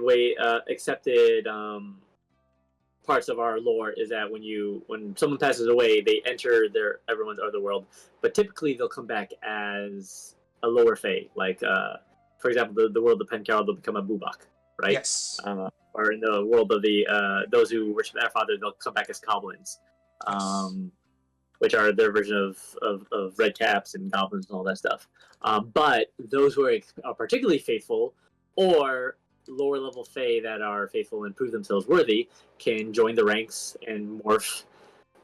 B: parts of our lore is that when someone passes away, they enter everyone's other world, but typically they'll come back as a lower fae. Like, for example, the world of Pencarroll, they'll become a bubak, right?
A: Yes.
B: Or in the world of the those who worship their father, they'll come back as goblins, which are their version of red caps and goblins and all that stuff. But those who are particularly faithful, or lower level fae that are faithful and prove themselves worthy, can join the ranks and morph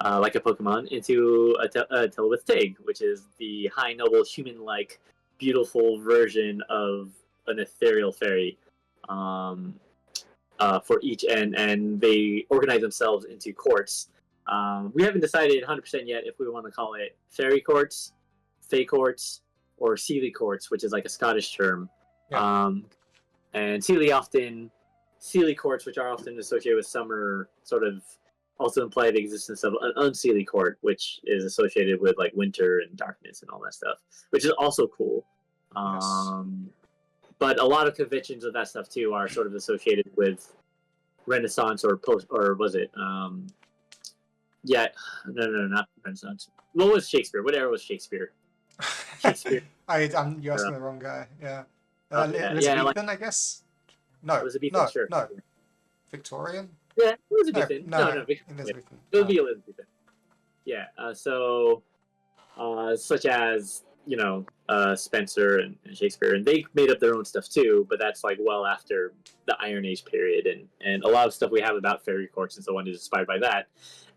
B: like a Pokemon into a Tillis Tig, which is the high noble human-like beautiful version of an ethereal fairy for each, and they organize themselves into courts We haven't decided 100% yet if we want to call it fairy courts, fae courts, or Seelie courts, which is like a Scottish term.
A: Yeah.
B: And Seelie courts, which are often associated with summer, sort of also imply the existence of an unseelie court, which is associated with like winter and darkness and all that stuff, which is also cool.
A: Yes.
B: But a lot of conventions of that stuff too are sort of associated with Renaissance or post, or was it? Yeah, no, not Renaissance. What was Shakespeare? What era was Shakespeare? Shakespeare.
A: You're asking the wrong guy. Yeah.
B: Yeah,
A: Elizabethan, I guess. No.
B: Elizabethan,
A: No.
B: sure.
A: No. Victorian.
B: Yeah, Elizabethan. No,
A: Elizabethan.
B: it would be Elizabethan. Yeah. Such as Spencer and Shakespeare, and they made up their own stuff too. But that's like well after the Iron Age period, and a lot of stuff we have about fairy courts and so on is inspired by that.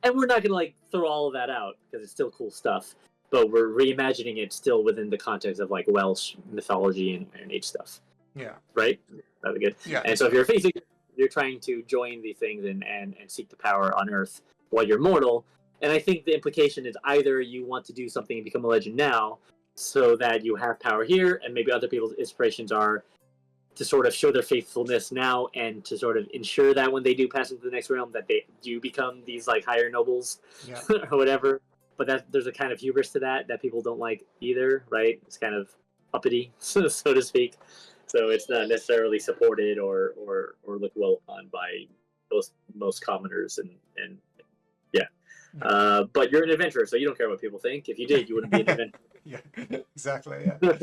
B: And we're not gonna like throw all of that out because it's still cool stuff. But we're reimagining it still within the context of like Welsh mythology and Iron Age stuff.
A: Yeah.
B: Right. That'd be good.
A: Yeah.
B: And so if you're a Faeseeker, you're trying to join these things and seek the power on Earth while you're mortal. And I think the implication is either you want to do something and become a legend now, so that you have power here, and maybe other people's inspirations are to sort of show their faithfulness now and to sort of ensure that when they do pass into the next realm that they do become these like higher nobles or whatever. But there's a kind of hubris to that people don't like either, right? It's kind of uppity, so to speak. So it's not necessarily supported or looked well upon by most commoners and yeah. But you're an adventurer, so you don't care what people think. If you did, you wouldn't be an adventurer.
A: Yeah, exactly. Yeah.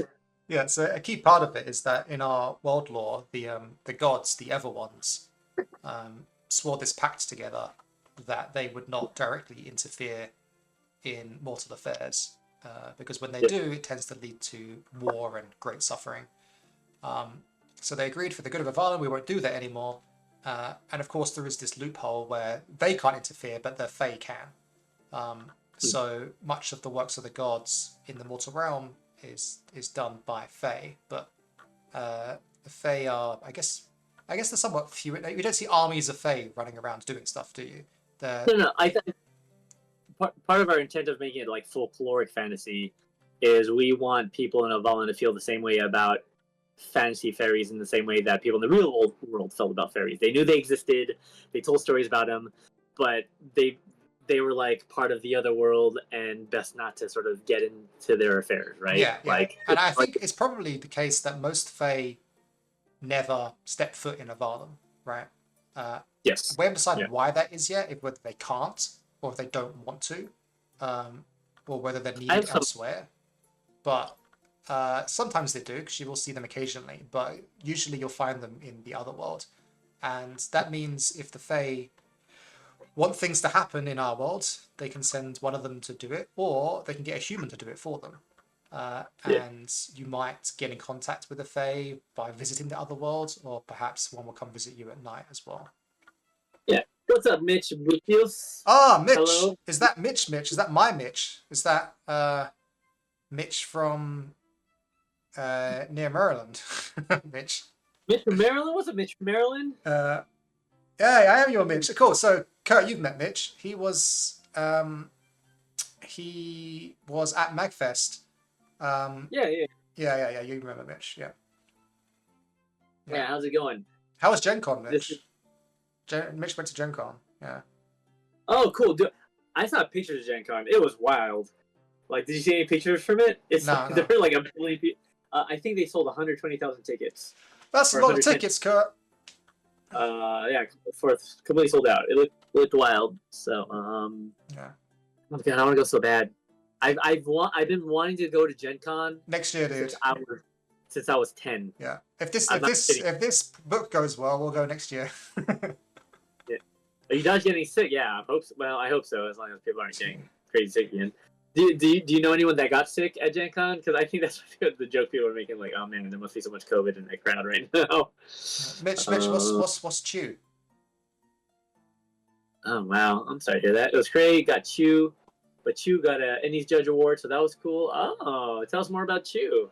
A: Yeah. So a key part of it is that in our world lore, the gods, the Ever Ones, swore this pact together that they would not directly interfere in mortal affairs, because when they do, it tends to lead to war and great suffering. So they agreed for the good of Avallen, we won't do that anymore. And of course, there is this loophole where they can't interfere, but the Fae can. So much of the works of the gods in the mortal realm is done by Fae, but the Fae are, I guess they're somewhat few. You don't see armies of Fae running around doing stuff, do you?
B: No. I think part of our intent of making it like folkloric fantasy is we want people in Avallen to feel the same way about fantasy fairies in the same way that people in the real world felt about fairies. They knew they existed, they told stories about them, but they were like part of the other world and best not to sort of get into their affairs, right?
A: Yeah.
B: Like,
A: and I think it's probably the case that most Fae never step foot in Avallen, right?
B: yes.
A: We haven't decided why that is yet, if whether they can't or if they don't want to, or whether they're needed elsewhere. But sometimes they do, because you will see them occasionally, but usually you'll find them in the other world. And that means if the Fae want things to happen in our world, they can send one of them to do it, or they can get a human to do it for them. And you might get in contact with the Fae by visiting the other world, or perhaps one will come visit you at night as well.
B: Yeah. What's up, Mitch?
A: Ah, Mitch.
B: Hello.
A: Is that Mitch? Is that my Mitch? Is that Mitch from near Maryland? Mitch.
B: Mitch from Maryland? What's up, Mitch from Maryland?
A: Yeah, I am your Mitch. Cool. So, Kurt, you've met Mitch. He was at Magfest.
B: Yeah.
A: You remember Mitch? Yeah.
B: Yeah. How's it going?
A: How was Gen Con, Mitch? Mitch went to Gen Con. Yeah.
B: Oh, cool. Dude, I saw pictures of Gen Con. It was wild. Like, did you see any pictures from it?
A: No.
B: There were like a million people. I think they sold 120,000 tickets.
A: That's a lot of tickets, Kurt.
B: Yeah, for completely sold out. It looked wild. So,
A: yeah.
B: Oh God, I want to go so bad. I've been wanting to go to Gen Con
A: next year, dude.
B: Since I was 10.
A: Yeah. If this book goes well, we'll go next year.
B: Yeah. Are you guys getting sick? Yeah, I hope so. Well, I hope so, as long as people aren't getting crazy sick again. Do you know anyone that got sick at Gen Con? Because I think that's the joke people are making, like, oh man, there must be so much COVID in that crowd right now.
A: Mitch, what's Chew?
B: Oh wow, I'm sorry to hear that. It was Craig got Chew, but Chew got a Ennie's Judge Award, so that was cool. Oh, tell us more about Chew.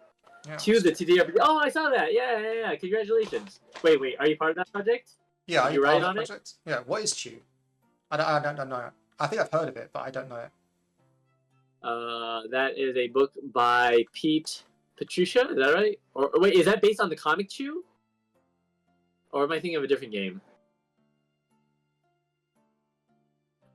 B: Yeah, Chew, the TDR. Oh, I saw that. Yeah. Congratulations. Wait, are you part of that project?
A: Yeah,
B: are you right on
A: it? Yeah. What is Chew? I don't know. I think I've heard of it, but I don't know it.
B: That is a book by Pete Patricia. Is that right? Or wait, is that based on the comic Chew? Or am I thinking of a different game?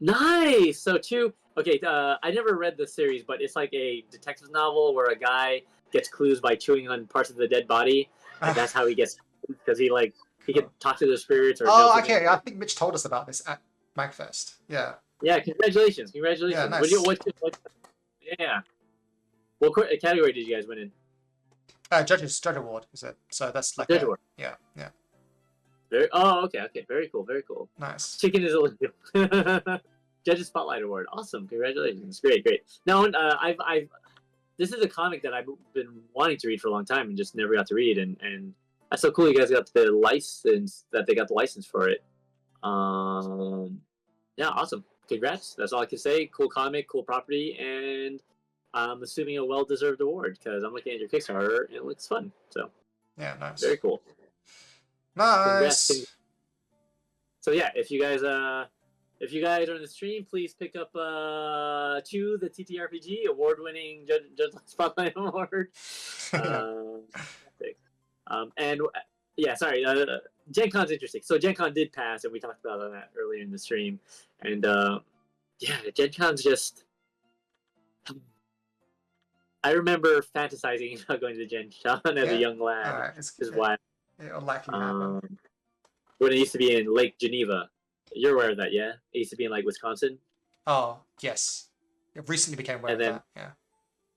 B: Nice. So Chew. Okay. I never read the series, but it's like a detective novel where a guy gets clues by chewing on parts of the dead body, and that's how he gets, because he can talk to the spirits or know
A: Oh,
B: something.
A: okay. I think Mitch told us about this at Magfest. Yeah.
B: Yeah. Congratulations. Congratulations.
A: Yeah, nice.
B: Yeah. What category did you guys win in?
A: Judge award is it? So that's like
B: Judge award.
A: Yeah, yeah.
B: Okay. Very cool. Very cool.
A: Nice.
B: Chicken is illegal. Judges Spotlight Award. Awesome. Congratulations. Great. Now, I've this is a comic that I've been wanting to read for a long time and just never got to read, and that's so cool. You guys got the license. That they got the license for it. Yeah, awesome. Congrats. That's all I can say. Cool comic, cool property, and I'm assuming a well-deserved award because I'm looking at your Kickstarter and it looks fun. So
A: yeah, nice.
B: Very cool.
A: Nice.
B: Congrats. So yeah, if you guys are in the stream, please pick up Chew, the TTRPG award-winning Judge Spotlight Award. And yeah, sorry, Gen Con's interesting. So Gen Con did pass, and we talked about that earlier in the stream. And yeah, Gen Con's just. I remember fantasizing about going to Gen Con as a young lad. Is why.
A: It'll likely happen.
B: When it used to be in Lake Geneva. You're aware of that, yeah? It used to be in like Wisconsin.
A: Oh, yes. It recently became aware of that, yeah.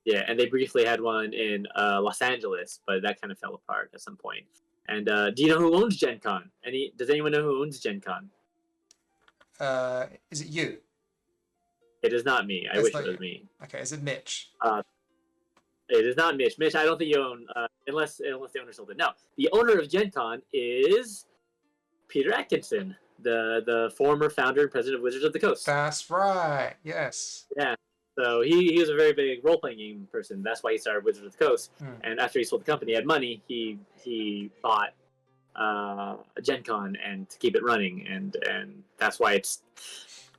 B: Yeah, and they briefly had one in Los Angeles, but that kind of fell apart at some point. And do you know who owns Gen Con? Does anyone know who owns Gen Con?
A: Is it you?
B: It is not me. I wish it was me.
A: Okay, is it Mitch?
B: It is not Mitch. Mitch, I don't think you own, unless the owner sold it. No, the owner of Gen Con is Peter Atkinson, the former founder and president of Wizards of the Coast.
A: That's right. Yes.
B: Yeah. So he was a very big role-playing game person. That's why he started Wizards of the Coast. And after he sold the company, he had money. He bought Gen Con and to keep it running, and that's why it's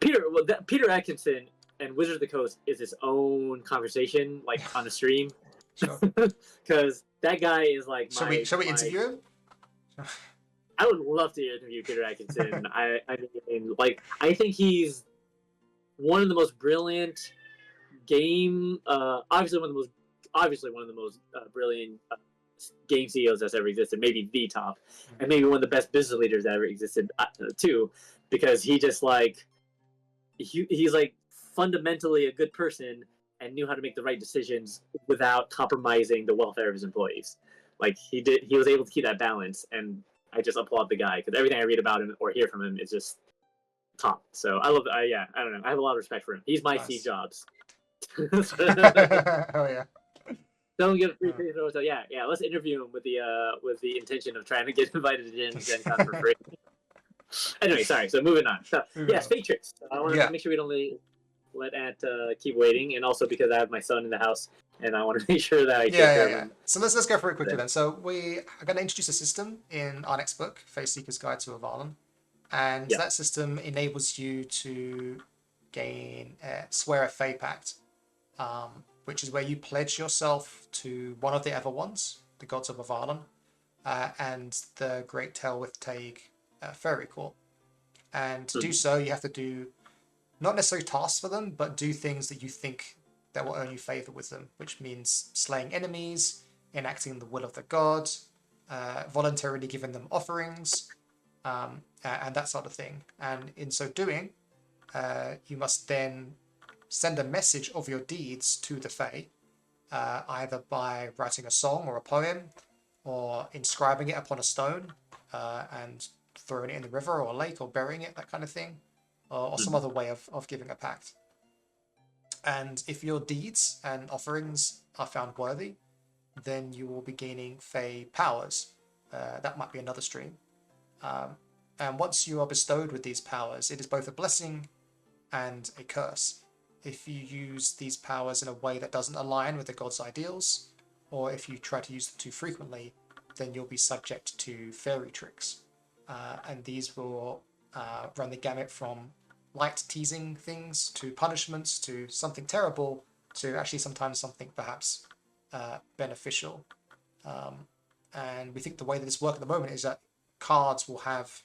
B: Peter. Well, Peter Atkinson and Wizards of the Coast is its own conversation, like on a stream.
A: Sure.
B: Because that guy is like.
A: Shall we interview him?
B: I would love to interview Peter Atkinson. I mean, like, I think he's one of the most brilliant obviously one of the most brilliant game CEOs that's ever existed. Maybe the top, and maybe one of the best business leaders that ever existed too, because he just like he's like fundamentally a good person and knew how to make the right decisions without compromising the welfare of his employees. Like he was able to keep that balance, and I just applaud the guy because everything I read about him or hear from him is just top. So I love. I don't know. I have a lot of respect for him. He's my Steve Jobs.
A: Oh yeah.
B: Don't get a free ticket. So yeah. Let's interview him with the intention of trying to get invited to Gen Con for free. Anyway, sorry. So moving on. So yes, Fae-Touched. I want to make sure we don't let Ant keep waiting, and also because I have my son in the house, and I want to make sure that I take care of him.
A: So let's go through it quickly then. So we are going to introduce a system in our next book, Faeseeker's Guide to Avallen, and that system enables you to swear a Fae Pact, which is where you pledge yourself to one of the Everones, the gods of Avallen, and the Great Tale with Taig Fairy Court. And to do so, you have to do not necessarily tasks for them, but do things that you think that will earn you favor with them, which means slaying enemies, enacting the will of the god, voluntarily giving them offerings, and that sort of thing. And in so doing, you must then send a message of your deeds to the Fae, either by writing a song or a poem, or inscribing it upon a stone, and throwing it in the river or a lake, or burying it, that kind of thing, or some other way of giving a pact. And if your deeds and offerings are found worthy, then you will be gaining Fae powers. That might be another stream. And once you are bestowed with these powers, it is both a blessing and a curse. If you use these powers in a way that doesn't align with the god's ideals, or if you try to use them too frequently, then you'll be subject to fairy tricks. And these will run the gamut from light teasing things to punishments to something terrible to actually sometimes something perhaps beneficial. And we think the way that it's working at the moment is that cards will have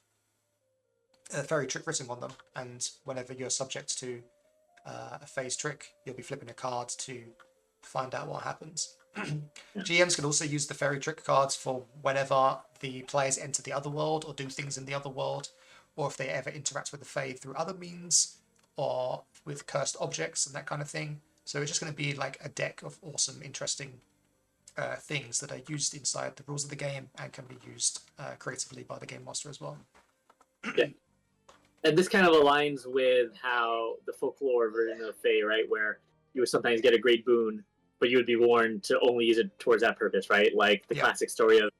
A: a fairy trick written on them, and whenever you're subject to a phase trick, you'll be flipping a card to find out what happens. GMs can also use the fairy trick cards for whenever the players enter the other world or do things in the other world, or if they ever interact with the Fae through other means, or with cursed objects and that kind of thing. So it's just going to be like a deck of awesome, interesting things that are used inside the rules of the game and can be used creatively by the game master as well.
B: Yeah. And this kind of aligns with how the folklore version of Fae, right, where you would sometimes get a great boon, but you would be warned to only use it towards that purpose, right? Like the classic story of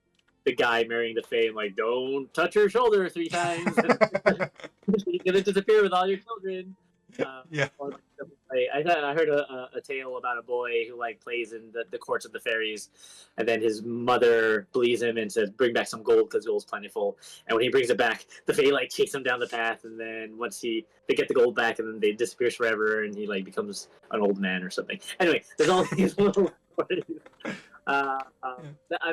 B: the guy marrying the Fae and like, don't touch her shoulder 3 times. You're going to disappear with all your children. I heard a tale about a boy who like plays in the courts of the fairies, and then his mother believes him and says, "Bring back some gold because gold's plentiful." And when he brings it back, the Fae like chase him down the path, and then once they get the gold back, and then they disappear forever, and he like becomes an old man or something. Anyway, there's all these little stories. I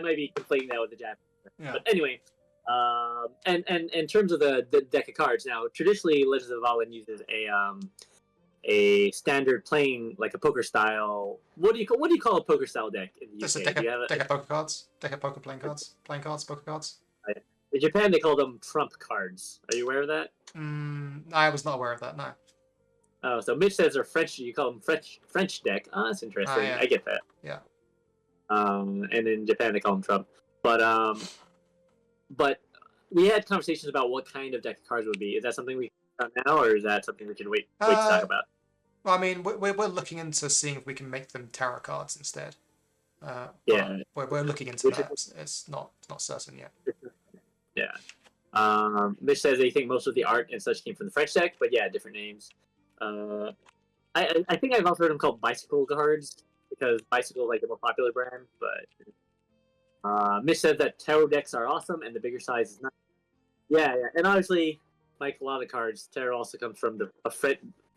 B: might be conflating that with the Japanese, but anyway. And in terms of the deck of cards, now traditionally Legends of Avallen uses a standard playing like a poker style. What do you call a poker style deck in the UK?
A: Just a deck of poker cards, deck of poker playing cards, poker cards.
B: In Japan, they call them trump cards. Are you aware of that?
A: I was not aware of that. No.
B: Oh, so Mitch says they're French. You call them French deck. Oh, that's interesting.
A: Yeah.
B: I get that.
A: Yeah.
B: And in Japan, they call them trump. But we had conversations about what kind of deck of cards would be. Is that something we can talk about now, or is that something we can wait to talk about?
A: Well, I mean, we're looking into seeing if we can make them tarot cards instead. We're looking into that. It's not certain yet.
B: Yeah. Mitch says they think most of the art and such came from the French deck, but yeah, different names. I think I've also heard them called bicycle cards because bicycle is like the more popular brand, but Mitch said that tarot decks are awesome and the bigger size is not. Yeah, and obviously, like a lot of cards, tarot also comes from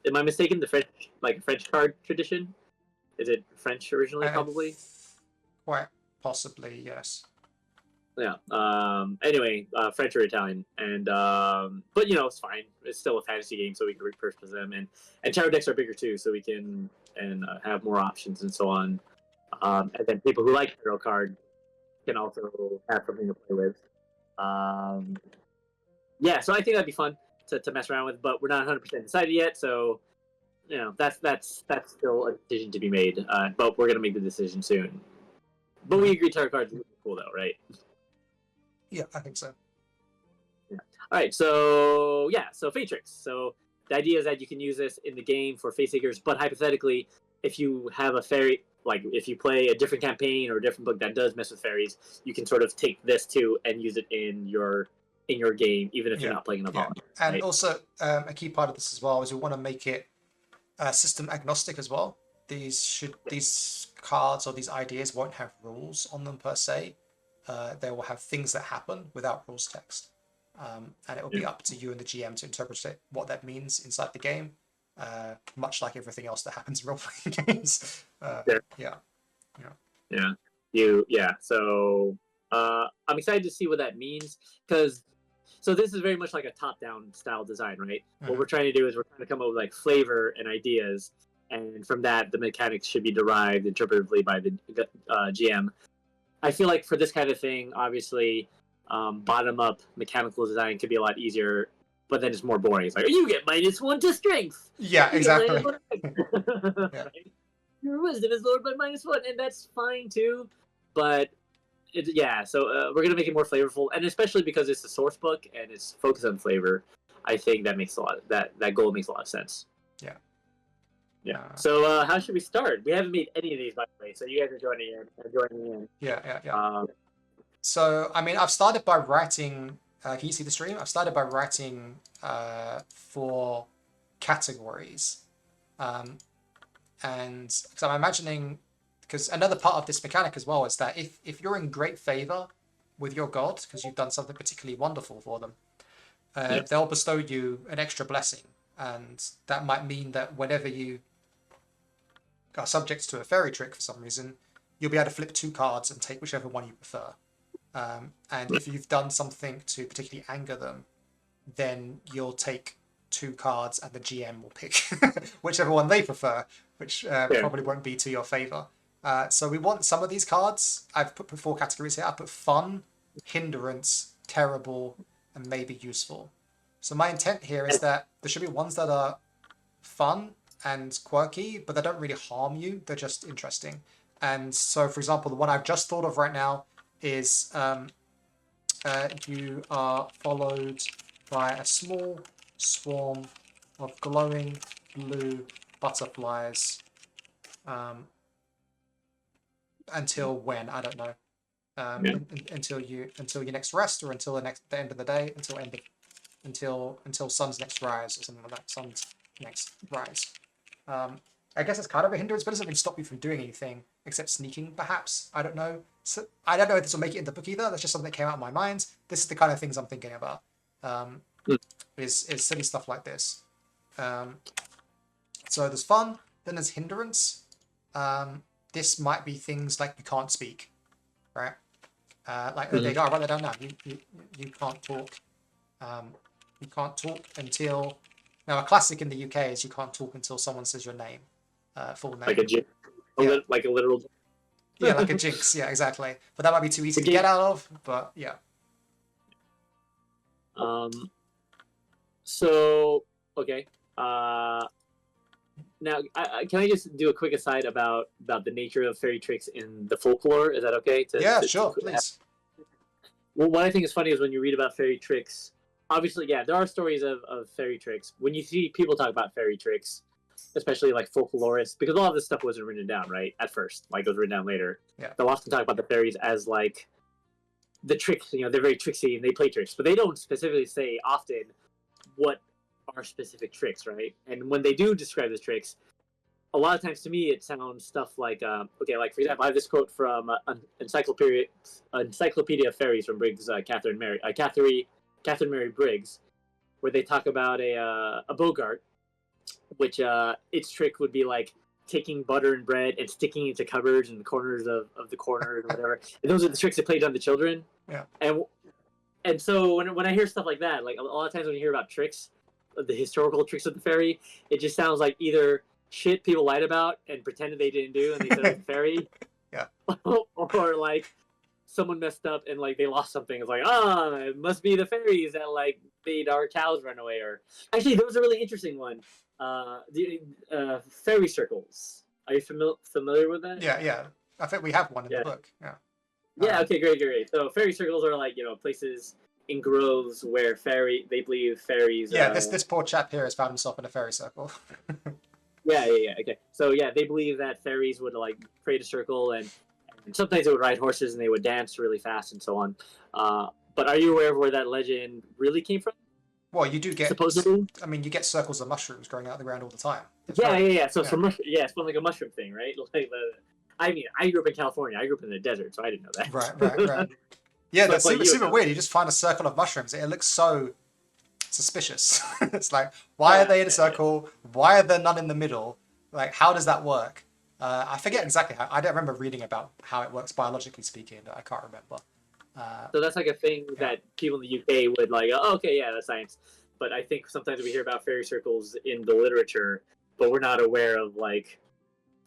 B: am I mistaken? The French card tradition? Is it French originally? Probably.
A: Quite possibly, yes.
B: Yeah. Anyway, French or Italian, and but it's fine. It's still a fantasy game, so we can repurpose them, and tarot decks are bigger too, so we can have more options and so on. And then people who like tarot cards can also have something to play with. So I think that'd be fun to mess around with, but we're not 100% decided yet, so that's still a decision to be made. But we're gonna make the decision soon. But we agree tarot cards are cool though, right?
A: Yeah, I think so.
B: Yeah. All right, so Fae tricks. So the idea is that you can use this in the game for Faeseekers, but hypothetically, if you have a fairy, like if you play a different campaign or a different book that does mess with fairies, you can sort of take this too and use it in your game, even if you're not playing an Avallen.
A: And
B: right?
A: also, a key part of this as well is we want to make it system agnostic as well. These cards or these ideas won't have rules on them per se. They will have things that happen without rules text, and it will be up to you and the GM to interpret what that means inside the game. Much like everything else that happens in role-playing games.
B: So I'm excited to see what that means because this is very much like a top-down style design, right? What we're trying to do is we're trying to come up with like flavor and ideas, and from that the mechanics should be derived interpretively by the GM. I feel like for this kind of thing, obviously, bottom-up mechanical design could be a lot easier, but then it's more boring. It's like, you get -1 to strength.
A: Yeah, exactly.
B: Right? Your wisdom is lowered by -1, and that's fine too. But so we're gonna make it more flavorful, and especially because it's a source book and it's focused on flavor, I think that makes that goal makes a lot of sense. Yeah. So how should we start? We haven't made any of these, by the way. So you guys are joining in.
A: Yeah. So I mean, I've started by writing. Can you see the stream? I've started by writing 4 categories, and because I'm imagining, because another part of this mechanic as well is that if you're in great favor with your god because you've done something particularly wonderful for them, they'll bestow you an extra blessing and that might mean that whenever you are subject to a fairy trick for some reason, you'll be able to flip 2 cards and take whichever one you prefer. And if you've done something to particularly anger them, then you'll take 2 cards and the GM will pick whichever one they prefer, which probably won't be to your favor. So we want some of these cards. I've put 4 categories here. I put fun, hindrance, terrible, and maybe useful. So my intent here is that there should be ones that are fun and quirky, but they don't really harm you. They're just interesting. And so, for example, the one I've just thought of right now is you are followed by a small swarm of glowing blue butterflies until when? I don't know. Until your next rest, or until the end of the day, until sun's next rise, or something like that. Sun's next rise. I guess it's kind of a hindrance, but it doesn't really stop you from doing anything except sneaking, perhaps. I don't know. So, I don't know if this will make it in the book either. That's just something that came out of my mind. This is the kind of things I'm thinking about. Is silly stuff like this. So there's fun, then there's hindrance. This might be things like you can't speak, right? Like, there you go, I'll write that down now. You can't talk. You can't talk until... Now, a classic in the UK is you can't talk until someone says your name, full name.
B: Like a jinx. Like a literal...
A: Yeah, like a jinx. Yeah, exactly. But that might be too easy to get out of, but yeah.
B: So, okay. Now, can I just do a quick aside about the nature of fairy tricks in the folklore? Is that okay?
A: Sure, please.
B: Well, what I think is funny is when you read about fairy tricks, obviously, yeah, there are stories of fairy tricks. When you see people talk about fairy tricks, especially like folklorists, because a lot of this stuff wasn't written down, right? At first, like it was written down later.
A: Yeah.
B: They'll often talk about the fairies as like the tricks, they're very tricksy and they play tricks, but they don't specifically say often what are specific tricks, right? And when they do describe the tricks, a lot of times to me it sounds stuff like, like for example, I have this quote from Encyclopedia of Fairies from Briggs, Catherine Mary Briggs, where they talk about a Bogart, which its trick would be like taking butter and bread and sticking it into cupboards and the corners of the corners or whatever. And those are the tricks they played on the children.
A: Yeah.
B: And so when I hear stuff like that, like a lot of times when you hear about tricks, the historical tricks of the fairy, it just sounds like either shit people lied about and pretended they didn't do and they said it was a fairy.
A: Yeah.
B: Or like someone messed up and like they lost something. It's like, it must be the fairies that like made our cows run away. Or actually, there was a really interesting one. The fairy circles. Are you familiar with that?
A: Yeah. I think we have one in the book. Yeah.
B: Yeah. Okay. Great. So fairy circles are like places in groves where they believe fairies.
A: Yeah. This poor chap here has found himself in a fairy circle.
B: Yeah. Okay. So yeah, they believe that fairies would like create a circle and sometimes they would ride horses and they would dance really fast and so on. But are you aware of where that legend really came from?
A: Well, you do get
B: supposedly.
A: I mean, you get circles of mushrooms growing out of the ground all the time.
B: Yeah. So it's like a mushroom thing, right? Like I mean, I grew up in California. I grew up in the desert, so I didn't know that.
A: Right. Yeah, that's super weird. You just find a circle of mushrooms. It looks so suspicious. It's like, why are they in a circle? Why are there none in the middle? Like, how does that work? I forget exactly how. I don't remember reading about how it works biologically speaking. I can't remember.
B: So that's like a thing that people in the UK would like, that's science. But I think sometimes we hear about fairy circles in the literature, but we're not aware of like,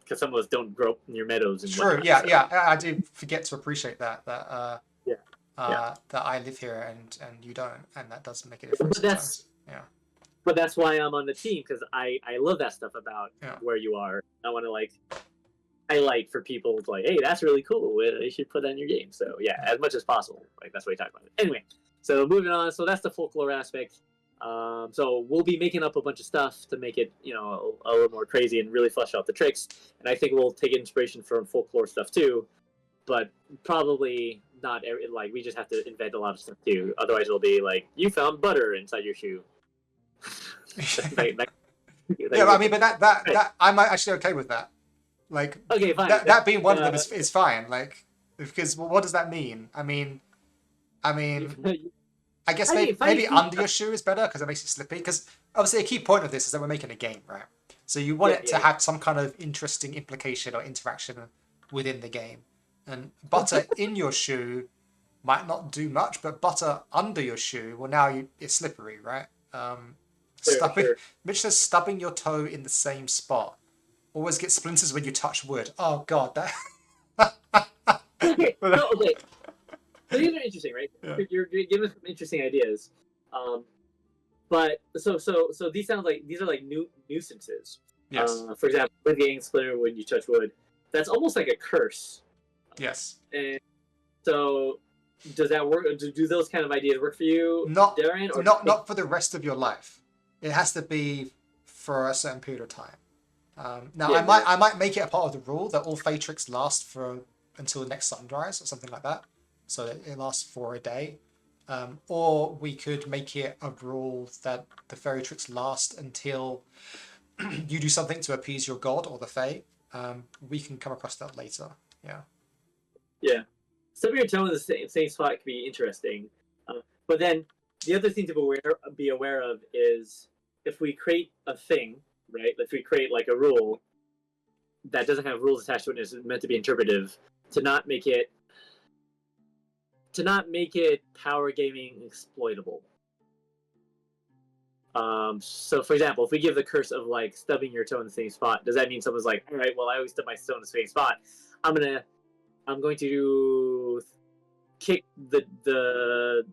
B: because some of us don't grow up near meadows. And
A: true, yeah. I do forget to appreciate that that I live here and you don't, and that does make a difference.
B: But that's why I'm on the team, because I love that stuff about where you are. I want to like highlight for people to like, hey, that's really cool. You should put that in your game. So yeah, as much as possible. Like that's what we talk about. Anyway, so moving on. So that's the folklore aspect. So we'll be making up a bunch of stuff to make it, a little more crazy and really flesh out the tricks. And I think we'll take inspiration from folklore stuff too, but probably not like we just have to invent a lot of stuff too. Otherwise, it'll be like you found butter inside your shoe.
A: I mean, but that I'm actually okay with that. Like,
B: okay, fine.
A: That being one of them is fine. Like, because what does that mean? I mean, I guess
B: I
A: maybe
B: mean, Fae
A: under your shoe is better because it makes it slippy. Because obviously a key point of this is that we're making a game, right? So you want it to have some kind of interesting implication or interaction within the game. And butter in your shoe might not do much, but butter under your shoe, well, now it's slippery, right? Stubbing.
B: Sure.
A: Mitch says stubbing your toe in the same spot. Always get splinters when you touch wood. Oh God, that.
B: Okay, no, okay. So these are interesting, right?
A: Yeah.
B: You're giving some interesting ideas. But so these sound like these are like nuisances.
A: Yes.
B: For example, wood getting splintered when you touch wood. That's almost like a curse.
A: Yes.
B: And so, does that work? Do those kind of ideas work for you, Darren? Or
A: Not for the rest of your life. It has to be for a certain period of time. Now, I might make it a part of the rule that all Fae tricks last until the next sunrise or something like that. So it lasts for a day. Or we could make it a rule that the fairy tricks last until you do something to appease your god or the Fae. We can come across that later. Yeah.
B: Yeah. Stubbing your toe in the same spot could be interesting. But then the other thing to be aware of is if we create a thing, right? If we create like a rule that doesn't have rules attached to it and is meant to be interpretive, to not make it power gaming exploitable. So for example, if we give the curse of like stubbing your toe in the same spot, does that mean someone's like, all right, well, I always stub my toe in the same spot. I'm going to kick the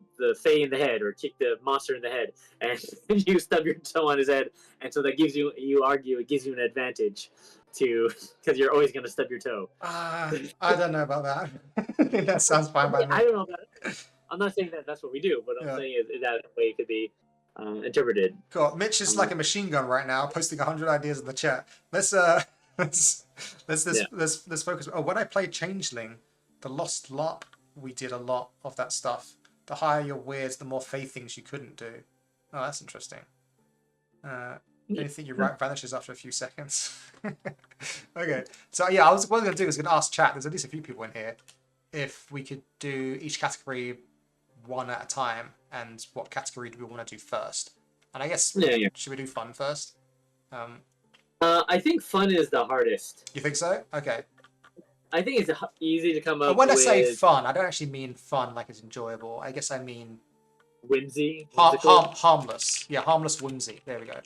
B: Fae in the head or kick the monster in the head, and you stub your toe on his head, and so that gives you argue it gives you an advantage because you're always going to stub your toe.
A: I don't know about that. I think that sounds fine by me.
B: I don't know about it. I'm not saying that that's what we do, but I'm saying is that way it could be interpreted.
A: Cool. Mitch is like a machine gun right now, posting 100 ideas in the chat. Let's focus. Oh, when I played Changeling, the Lost LARP, we did a lot of that stuff. The higher your weirds, the more Fae things you couldn't do. Oh, that's interesting. Anything you write vanishes after a few seconds. Okay. So yeah, what I was going to do is going to ask chat. There's at least a few people in here. If we could do each category one at a time, and what category do we want to do first? And I guess should we do fun first?
B: I think fun is the hardest.
A: You think so? Okay.
B: I think it's easy to come up with.
A: When I say fun, I don't actually mean fun like it's enjoyable. I guess I mean
B: whimsy.
A: Harmless. Yeah, harmless whimsy. There we go.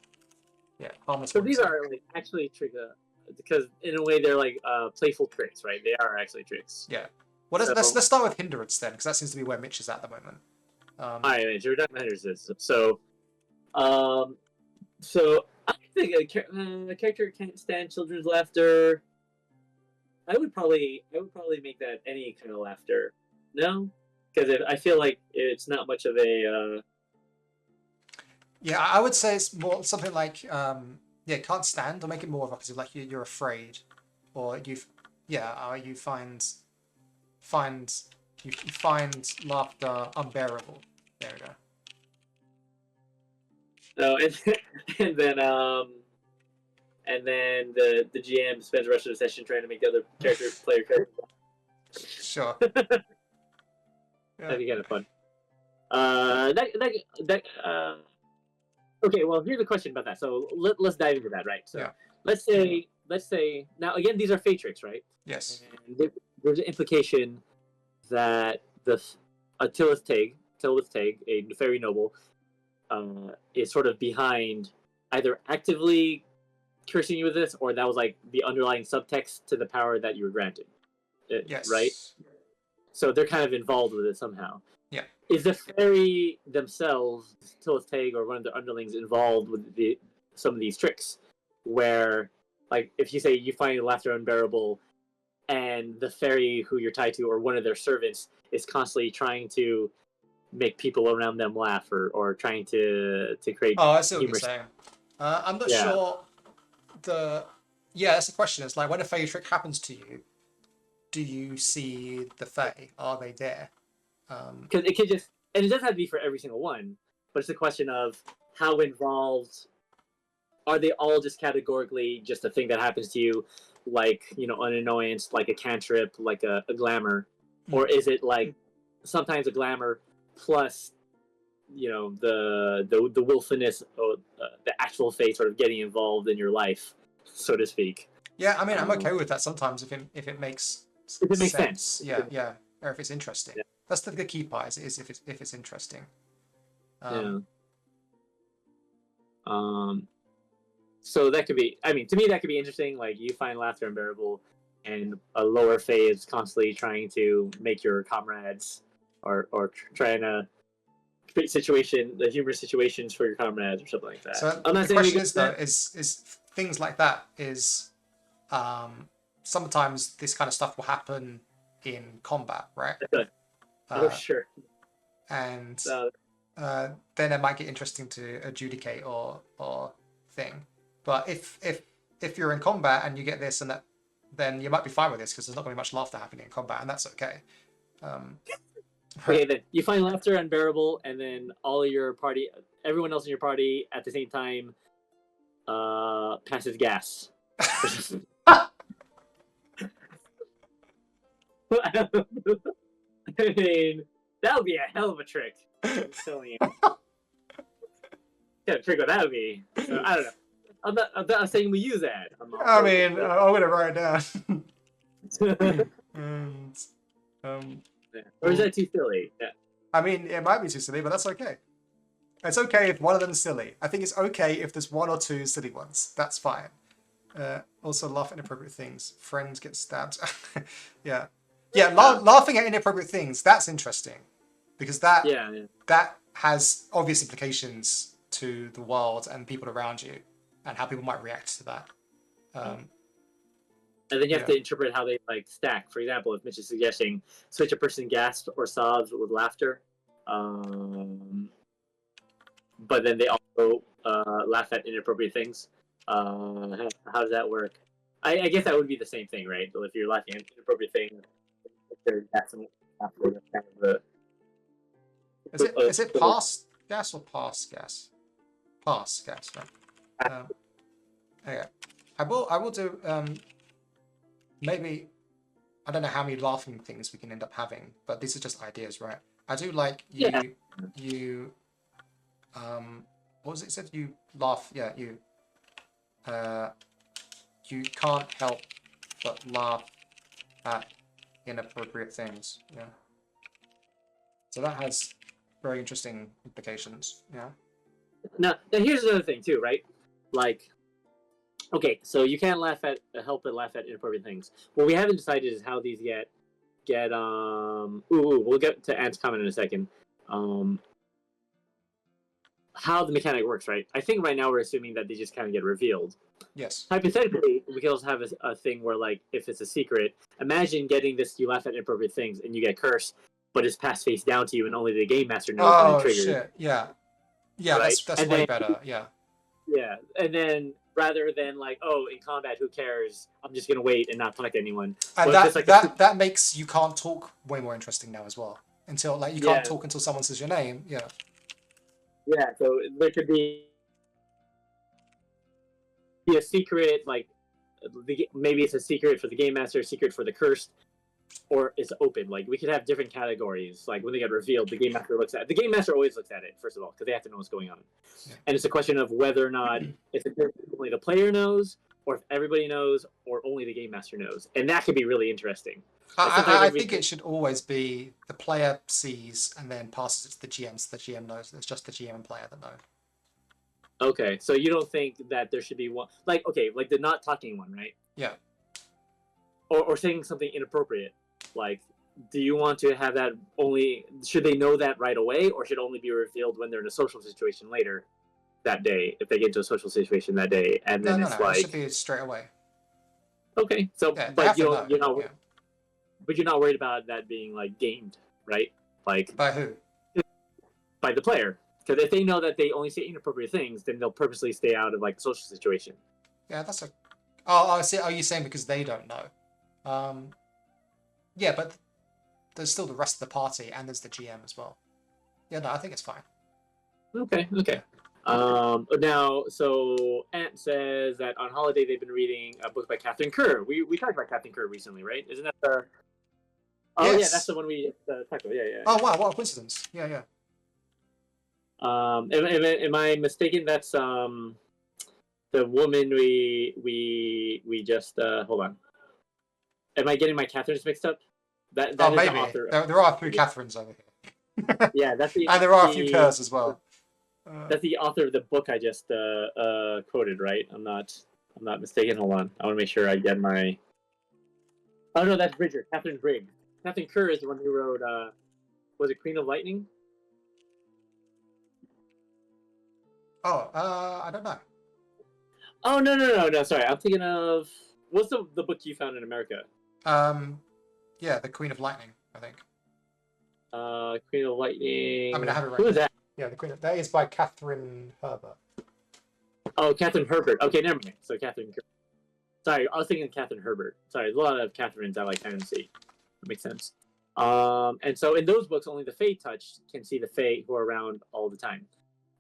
A: Yeah, harmless.
B: So
A: whimsy.
B: these are like actually tricks, because in a way they're like playful tricks, right? They are actually tricks.
A: Yeah. Well, let's start with hindrance then, because that seems to be where Mitch is at the moment.
B: All right, Mitch, we're talking about hindrances. So I think a character can't stand children's laughter. I would probably make that any kind of laughter. No, because I feel like it's not much of a.
A: Yeah, I would say it's more something like can't stand, or make it more of a like you're afraid, or you find laughter unbearable. There we go.
B: No, and then the GM spends the rest of the session trying to make the other player character.
A: Sure.
B: That'd be kind of fun. Okay, well, here's a question about that. So let's dive into that, right? So let's say now again, these are Fae tricks, right?
A: Yes.
B: And there's an implication that Tilith Teg, a fairy noble, is sort of behind either actively cursing you with this, or that was like the underlying subtext to the power that you were granted.
A: Yes.
B: Right? So they're kind of involved with it somehow.
A: Yeah.
B: Is the fairy themselves, Tilith Teg or one of their underlings, involved with some of these tricks? Where, like, if you say you find laughter unbearable, and the fairy who you're tied to, or one of their servants, is constantly trying to make people around them laugh, or trying to create.
A: Oh, I see what you're saying. I'm not sure. That's the question. It's like when a Fae trick happens to you, do you see the Fae? Are they there?
B: Because it could just, and it doesn't have to be for every single one, but it's a question of how involved are they all just categorically just a thing that happens to you, like, an annoyance, like a cantrip, like a glamour, or is it like sometimes a glamour plus the willfulness or the actual fate sort of getting involved in your life, so to speak.
A: Yeah, I mean, I'm okay with that sometimes if it makes
B: sense.
A: Yeah, or if it's interesting.
B: Yeah.
A: That's the key part is if it's interesting.
B: Yeah. So that could be. I mean, to me, that could be interesting. Like you find laughter unbearable, and a lower Fae is constantly trying to make your comrades, or trying to create the humorous situations for your comrades or something like that.
A: So
B: I'm not
A: the
B: saying
A: question is though, is things like that is, sometimes this kind of stuff will happen in combat, right?
B: Oh sure.
A: And then it might get interesting to adjudicate or thing. But if you're in combat and you get this and that, then you might be fine with this because there's not going to be much laughter happening in combat, and that's okay.
B: Okay, then you find laughter unbearable, and then everyone else in your party at the same time, passes gas. I mean, that would be a hell of a trick. I'm telling you. Yeah, trick what that would be. So, I don't know. I'm not saying we use that.
A: I mean, I'm gonna write it down. And,
B: or is that too silly? Yeah.
A: I mean, it might be too silly, but that's okay. It's okay if one of them's silly. I think it's okay if there's one or two silly ones. That's fine. Also, laugh at inappropriate things. Friends get stabbed. Yeah. Yeah, laughing at inappropriate things, that's interesting. Because that has obvious implications to the world and people around you and how people might react to that.
B: And then you have to interpret how they like stack. For example, if Mitch is suggesting switch a person gasps or sobs with laughter, but then they also laugh at inappropriate things. How does that work? I guess that would be the same thing, right? So if you're laughing at inappropriate things, they're gasping after kind of the.
A: Is it pass gas or pass gas? Pass gas, right? Okay. I will do maybe, I don't know how many laughing things we can end up having, but these are just ideas, right? I do like you what was it said? You laugh, you can't help but laugh at inappropriate things, yeah. So that has very interesting implications, yeah.
B: Now here's another thing too, right? Like, okay, so you can't help but laugh at inappropriate things. What we haven't decided is how these get we'll get to Ant's comment in a second. How the mechanic works, right? I think right now we're assuming that they just kind of get revealed.
A: Yes.
B: Hypothetically, we could also have a thing where, like, if it's a secret, imagine getting this, you laugh at inappropriate things, and you get cursed, but it's passed face down to you, and only the game master knows when it triggers. Oh, shit,
A: yeah. Yeah, right? that's way better, yeah.
B: Yeah, and then rather than like, oh, in combat, who cares? I'm just gonna wait and not talk to anyone.
A: And that makes you can't talk way more interesting now as well. Until like you can't talk until someone says your name. Yeah.
B: Yeah. So there could be a secret, like maybe it's a secret for the game master, a secret for the cursed, or it's open. Like we could have different categories. Like when they get revealed, the game master always looks at it first of all because they have to know what's going on. Yeah. And it's a question of whether or not if only the player knows, or if everybody knows, or only the game master knows, and that could be really interesting.
A: I think it should always be the player sees and then passes it to the GM, so the GM knows. It's just the GM and player that know.
B: Okay, so you don't think that there should be one like the not talking one, right?
A: Yeah.
B: Or saying something inappropriate. Like, do you want to have that only? Should they know that right away, or should it only be revealed when they're in a social situation later that day? If they get into a social situation that day, and then it
A: should be straight away.
B: Okay, so but you're not, but you're not worried about that being like gamed, right? Like
A: by who?
B: By the player, because if they know that they only say inappropriate things, then they'll purposely stay out of like the social situation.
A: Yeah, that's a. Oh, I see. Are you saying because they don't know? Yeah, but there's still the rest of the party, and there's the GM as well. Yeah, no, I think it's fine.
B: Okay. Now, so Ant says that on holiday they've been reading a book by Catherine Kerr. We talked about Catherine Kerr recently, right? Isn't that the? Oh yes. Yeah, that's the one we talked about. Yeah.
A: Oh wow, what a coincidence! Yeah.
B: Am I mistaken? That's the woman we just hold on. Am I getting my Catherines mixed up? That
A: Oh,
B: is the
A: maybe.
B: author.
A: There are a few Catherines over here.
B: Yeah, that's the
A: And there are a few Kerrs as well.
B: That's the author of the book I just quoted, right? I'm not mistaken. Hold on, I want to make sure I get my. Oh no, that's Bridger. Catherine Briggs. Catherine Kerr is the one who wrote. Was it Queen of Lightning?
A: Oh, I don't know.
B: Oh no! Sorry, I'm thinking of. What's the book you found in America?
A: Yeah, the Queen of Lightning, I think.
B: Queen of Lightning.
A: I mean, I have it right.
B: Who is that?
A: Yeah, the Queen. That is by Catherine Herbert.
B: Oh, Catherine Herbert. Okay, never mind. So Catherine. Sorry, I was thinking Catherine Herbert. Sorry, there's a lot of Catherines I like hide and seek. That makes sense. And so in those books, only the Fae-Touched can see the Fae who are around all the time.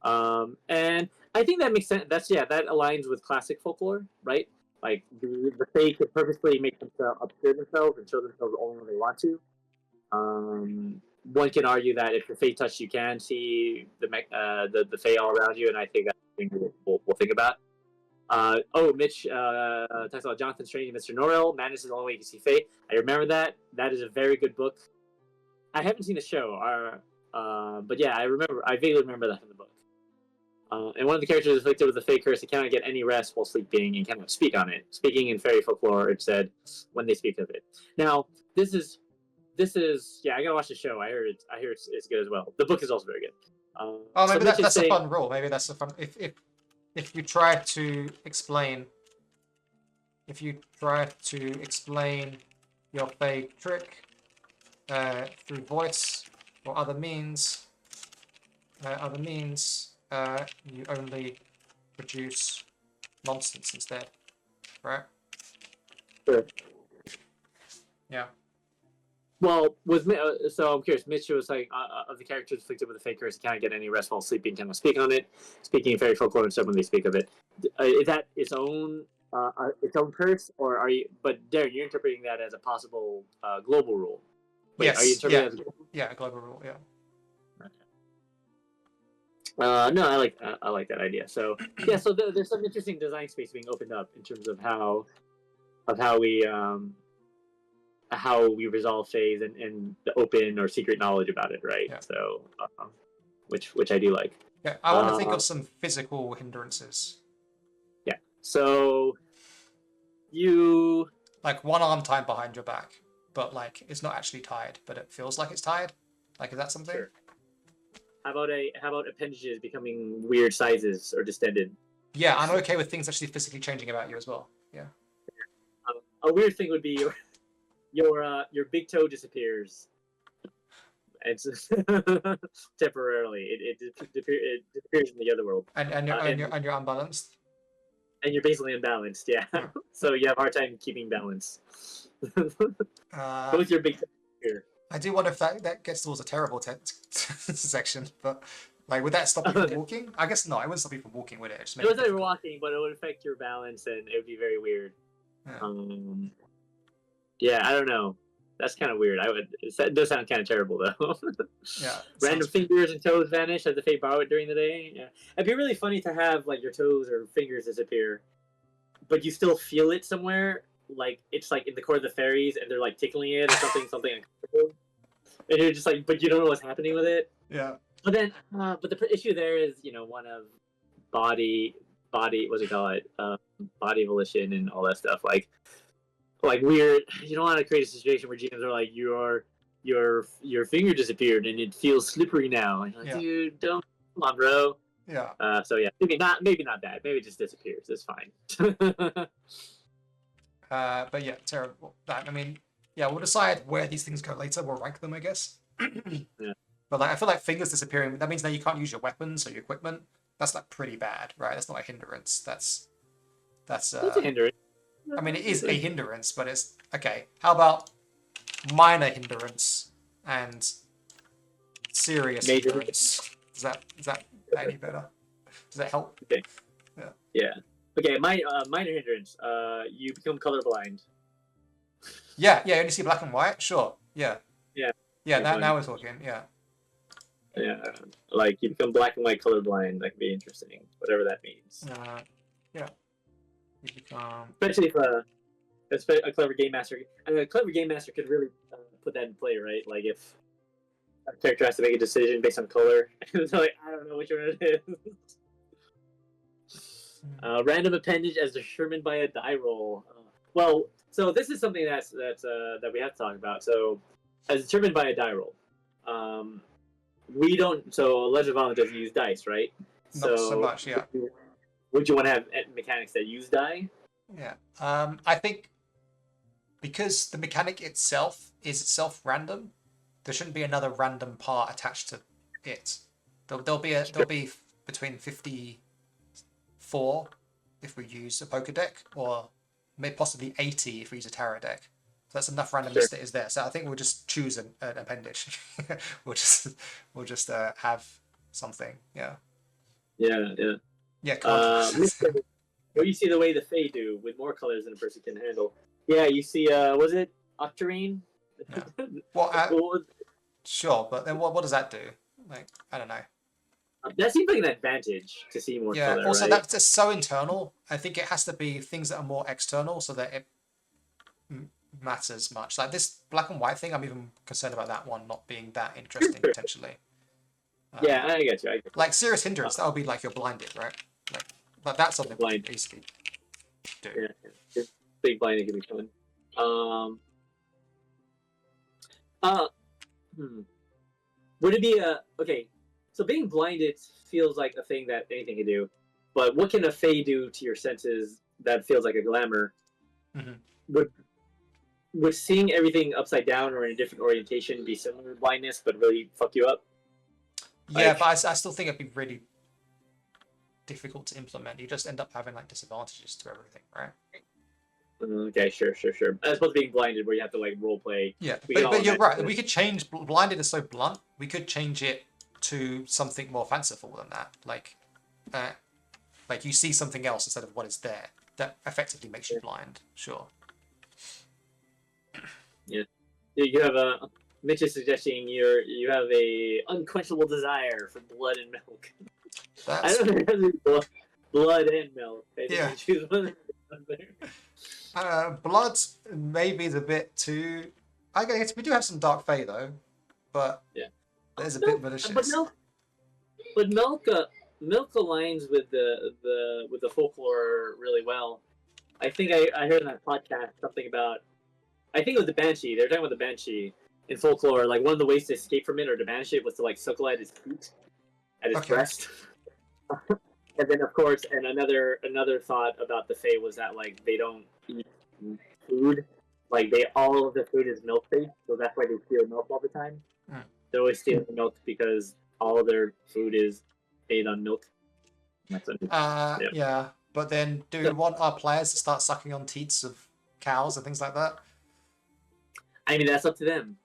B: And I think that makes sense. That aligns with classic folklore, right? Like the Fae could purposely make themselves obscure themselves and show themselves only when they want to. One can argue that if you're Fae-Touched, you can see the Fae all around you, and I think that's something we'll think about. Mitch talks about Jonathan Strange and Mr. Norrell. Madness is the only way you can see Fae. I remember that. That is a very good book. I haven't seen the show, but yeah, I vaguely remember that from the book. And one of the characters is afflicted with the Fae curse. He cannot get any rest while sleeping and cannot speak on it. Speaking in fairy folklore, it said when they speak of it. Now, this is I gotta watch the show. I hear it's good as well. The book is also very good.
A: Maybe that's a fun rule. Maybe that's a fun if you try to explain your Fae trick through voice or other means, you only produce nonsense instead, right?
B: Sure.
A: Yeah.
B: Well, so I'm curious. Mitch was like, of the characters afflicted with the Fae curse, can't get any rest while sleeping, cannot speak on it. Speaking in fairy folklore and stuff when they speak of it. Is that its own curse, or are you? But Darren, you're interpreting that as a possible global rule. Wait,
A: yes.
B: Are you interpreting
A: that as a global rule? Yeah.
B: No, I like that idea. So yeah, so there's some interesting design space being opened up in terms of how we resolve phase and the open or secret knowledge about it, right?
A: Yeah.
B: So, which I do like.
A: Yeah, I want to think of some physical hindrances.
B: Yeah. So you
A: like one arm tied behind your back, but like it's not actually tied, but it feels like it's tied. Like, is that something?
B: Sure. How about appendages becoming weird sizes or distended?
A: Yeah, I'm okay with things actually physically changing about you as well. Yeah.
B: A weird thing would be your big toe disappears. It's temporarily. It disappears in the other world.
A: And you're unbalanced.
B: And you're basically unbalanced, yeah. So you have a hard time keeping balance. Both your big toe disappear.
A: I do wonder if that gets towards a terrible section, but like, would that stop you from walking? I guess not. It wouldn't stop you from walking, would it?
B: It wasn't even walking, but it would affect your balance, and it would be very weird.
A: Yeah,
B: yeah, I don't know. That's kind of weird. It does sound kind of terrible, though.
A: Yeah.
B: Random fingers and toes vanish as the Fae borrow it during the day. Yeah, it'd be really funny to have like your toes or fingers disappear, but you still feel it somewhere. Like it's like in the core of the fairies, and they're like tickling it or something uncomfortable. And you're just like, but you don't know what's happening with it.
A: Yeah.
B: But then, but the issue there is, one of body, what's it called? Body volition and all that stuff. Like weird. You don't want to create a situation where GMs are like, your finger disappeared and it feels slippery now. And like, dude, don't, come on, bro.
A: Yeah.
B: So yeah, maybe not that. Maybe it just disappears. It's fine.
A: But yeah, terrible. I mean, yeah, we'll decide where these things go later. We'll rank them, I guess.
B: Yeah.
A: But like, I feel like fingers disappearing, that means now you can't use your weapons or your equipment. That's like pretty bad, right? That's not a hindrance. That's
B: a hindrance.
A: I mean, it is a hindrance, but it's okay. How about minor hindrance and serious hindrance? Is that any better? Does that help?
B: Okay.
A: Yeah.
B: Yeah. Okay. Minor hindrance. You become colorblind.
A: Yeah. You only see black and white. Sure. Yeah.
B: Yeah.
A: Yeah. Now we're talking. Yeah.
B: Yeah. Like you become black and white colorblind. That could be interesting, whatever that means.
A: Yeah. You become...
B: Especially if a clever game master, a clever game master could really put that in play, right? Like if a character has to make a decision based on color, it's like I don't know which one it is. Random appendage as determined by a die roll. Well, so this is something that we have to talk about. So, as determined by a die roll, we don't. So, Legend of Avallen doesn't use dice, right?
A: Not so much, yeah.
B: Would you want to have mechanics that use die?
A: Yeah. I think because the mechanic itself is itself random, there shouldn't be another random part attached to it. There'll be between 54 if we use a poker deck, or maybe possibly 80 if we use a tarot deck. So that's enough randomness that is there. So I think we'll just choose an appendage. we'll just have something. Yeah.
B: Yeah.
A: Yeah.
B: Well, you see the way the Fae do with more colors than a person can handle. Yeah, you see. Was it Octarine?
A: Yeah. Well, sure, but then what does that do? Like, I don't know.
B: That seems like an advantage to see more color.
A: Yeah. Also,
B: right?
A: that's just so internal. I think it has to be things that are more external, so that it matters much. Like this black and white thing, I'm even concerned about that one not being that interesting potentially.
B: Yeah, I get you.
A: Like serious hindrance, that would be like you're blinded, right? Like, but that's something we
B: Blind.
A: can easily do.
B: Yeah, big blinding can be fun. Would it be okay? So being blinded feels like a thing that anything can do, but what can a Fae do to your senses that feels like a glamour?
A: Mm-hmm.
B: Would seeing everything upside down or in a different orientation be similar to blindness, but really fuck you up?
A: Yeah,
B: like,
A: but I still think it'd be really difficult to implement. You just end up having like disadvantages to everything, right?
B: Okay, sure. As opposed to being blinded, where you have to like role play.
A: Yeah, but you're right. We could change. Blinded is so blunt. We could change it to something more fanciful than that. Like you see something else instead of what is there. That effectively makes you blind. Sure.
B: Yeah, you have a. Mitch is suggesting you have a unquenchable desire for blood and milk.
A: That's...
B: I don't know. Blood and milk.
A: Yeah.
B: Choose one.
A: Blood maybe is a bit too. I guess we do have some dark Fae though, but
B: yeah,
A: there's a bit malicious.
B: But milk aligns with the folklore really well. I think I heard in that podcast something about. I think it was the Banshee. They were talking about the Banshee in folklore. Like one of the ways to escape from it or to banish it was to like suckle at his feet, at his breast. And then, of course, and another thought about the Fae was that like they don't eat food, like all of the food is milk based, so that's why they steal milk all the time. They're always stealing milk because all of their food is made on milk.
A: Yeah, but then do we want our players to start sucking on teats of cows and things like that?
B: I mean, that's up to them.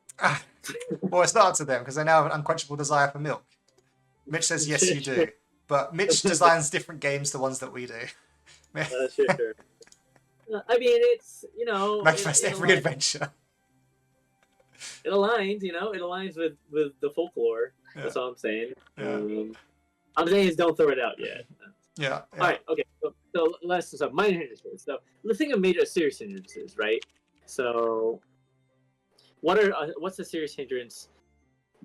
A: Well, it's not up to them because they now have an unquenchable desire for milk. Mitch says yes, you do. But Mitch designs different games to ones that we do.
B: Sure. I mean, it's,
A: manifest every adventure.
B: It aligns, it aligns with the folklore. Yeah. That's all I'm saying.
A: Yeah.
B: I'm saying is don't throw it out yet.
A: Yeah.
B: All right. Okay. So let's so minor hindrances. So let's think of major serious hindrances, right? So what's the serious hindrance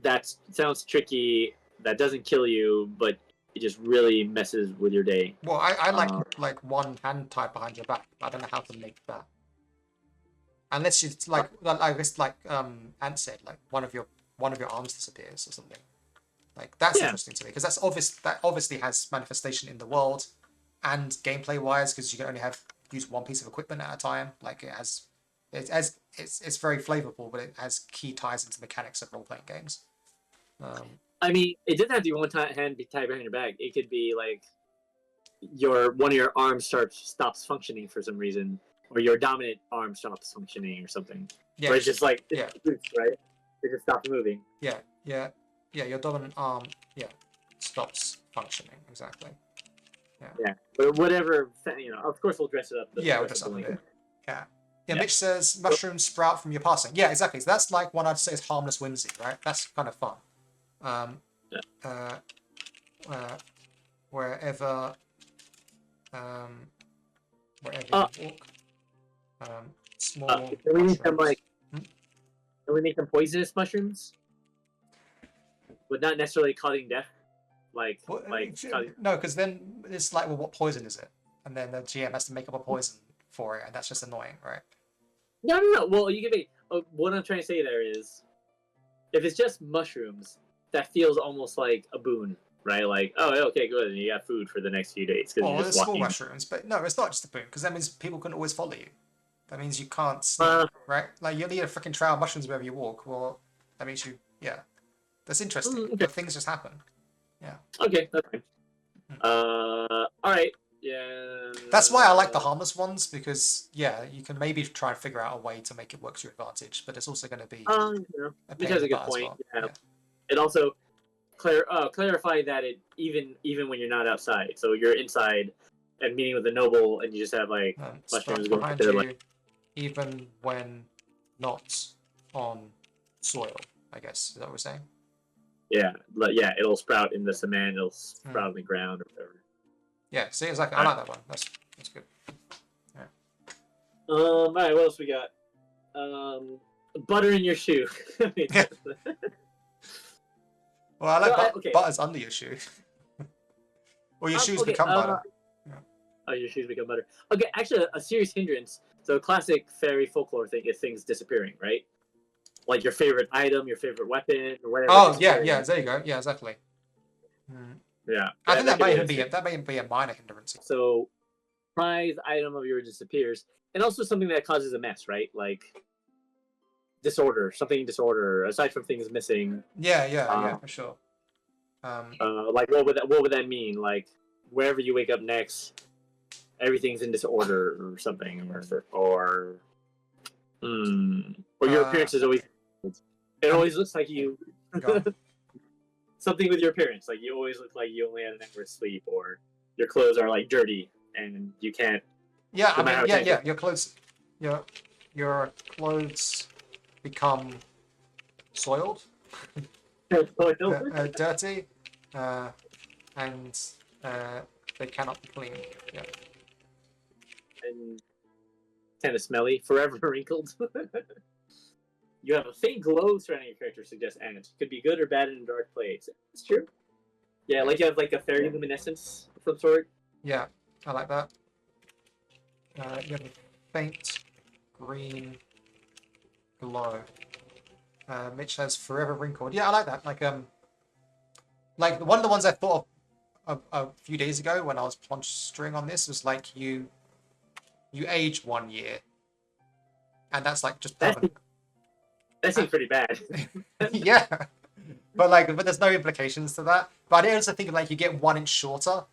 B: that sounds tricky, that doesn't kill you, but it just really messes with your day?
A: Well, I like one hand tied behind your back. I don't know how to make that. Unless it's like I guess like Ant said, like one of your arms disappears or something. Like that's interesting to me because that obviously has manifestation in the world and gameplay wise because you can only use one piece of equipment at a time. Like it's very flavorful, but it has key ties into mechanics of role playing games.
B: I mean, it doesn't have to be one hand be tied behind your back. It could be like one of your arms stops functioning for some reason, or your dominant arm stops functioning or something. Yeah. Or it's just like right? It just stops moving.
A: Yeah. Your dominant arm, stops functioning exactly.
B: Yeah. But whatever, of course we'll dress it up.
A: We'll dress it up a bit. Yeah. Mitch says mushrooms sprout from your passing. Yeah, exactly. So that's like one I'd say is harmless whimsy, right? That's kind of fun. wherever you walk. Small
B: can we make them
A: mushrooms.
B: can we make them poisonous mushrooms? But not necessarily causing death.
A: No, because then it's like, well, what poison is it? And then the GM has to make up a poison for it, and that's just annoying, right?
B: No. Well, you can make. What I'm trying to say there is, if it's just mushrooms, that feels almost like a boon, right? Like, oh, okay, good, and you got food for the next few days.
A: Oh, there's small mushrooms, but no, it's not just a boon, because that means people can always follow you. That means you can't sneak, right? Like, you'll need a freaking trail of mushrooms wherever you walk. Well, that means you, yeah. That's interesting.
B: Okay.
A: But things just happen. Yeah.
B: Okay, that's fine. All right. Yeah.
A: That's why I like the harmless ones, because, yeah, you can maybe try and figure out a way to make it work to your advantage, but it's also going to be
B: which has a good point.
A: well.
B: Yeah. It also clarify that it even when you're not outside, so you're inside and meeting with a noble, and you just have like mushrooms going
A: behind
B: to
A: you,
B: like,
A: even when not on soil, I guess. Is that what we're saying?
B: yeah, it'll sprout in the cement, it'll sprout on the ground or whatever.
A: Yeah, see, exactly. I like that one. That's good. Yeah.
B: All right, what else we got? Butter in your shoe.
A: Yeah. Well, I like butters under your shoe. Or your shoes become butter. Yeah.
B: Oh, your shoes become butter. Okay, actually, a serious hindrance. So, classic fairy folklore thing is things disappearing, right? Like your favorite item, your favorite weapon, or whatever.
A: Oh, yeah, there you go. Yeah, exactly.
B: Yeah.
A: I think that may even be a minor hindrance.
B: So, prize item of yours disappears, and also something that causes a mess, right? Like disorder, aside from things missing.
A: Yeah, for sure.
B: Like what would that mean? Like wherever you wake up next, everything's in disorder or something, or your appearance is always. It always looks like you. Something with your appearance, like you always look like you only had an hour's sleep, or your clothes are like dirty and you can't.
A: Yeah, I mean, your clothes, your clothes become soiled, dirty, and they cannot be cleaned. Yeah.
B: And kind of smelly, forever wrinkled. You have a faint glow surrounding your character, suggests Ant. Could be good or bad in a dark place. It's true. Yeah, like you have like a fairy luminescence of some sort.
A: Yeah, I like that. You have a faint green glow. Mitch has forever wrinkled. Yeah, I like that. Like one of the ones I thought of a few days ago when I was plastering on this was like you age 1 year, and that's like just permanent.
B: That seems pretty bad.
A: Yeah, but there's no implications to that. But I also think like you get 1 inch shorter,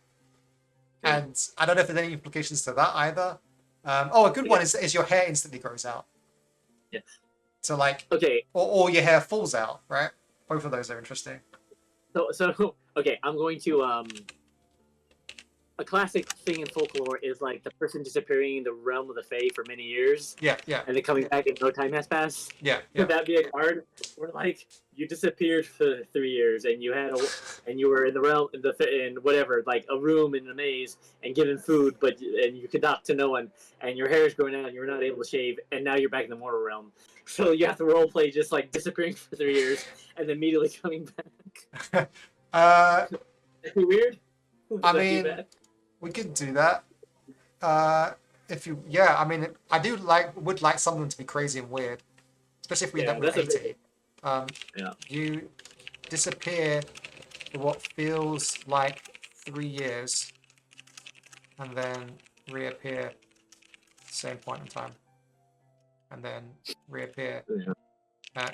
A: and I don't know if there's any implications to that either. A good one is your hair instantly grows out.
B: Yeah.
A: So like
B: okay,
A: or your hair falls out, right? Both of those are interesting.
B: So okay, I'm going to a classic thing in folklore is like the person disappearing in the realm of the Fae for many years.
A: Yeah.
B: And then coming back and no time has passed.
A: Yeah.
B: Could that be a card where like you disappeared for 3 years and you had and you were in the realm in whatever, like a room in a maze and given food, and you could talk to no one, and your hair is growing out and you're not able to shave, and now you're back in the mortal realm. So you have to role play just like disappearing for 3 years and then immediately coming back. Weird.
A: I mean, we could do that. I mean, I would like some of them to be crazy and weird, especially if we end up with 80. You disappear for what feels like 3 years, and then reappear at the same point in time, and then reappear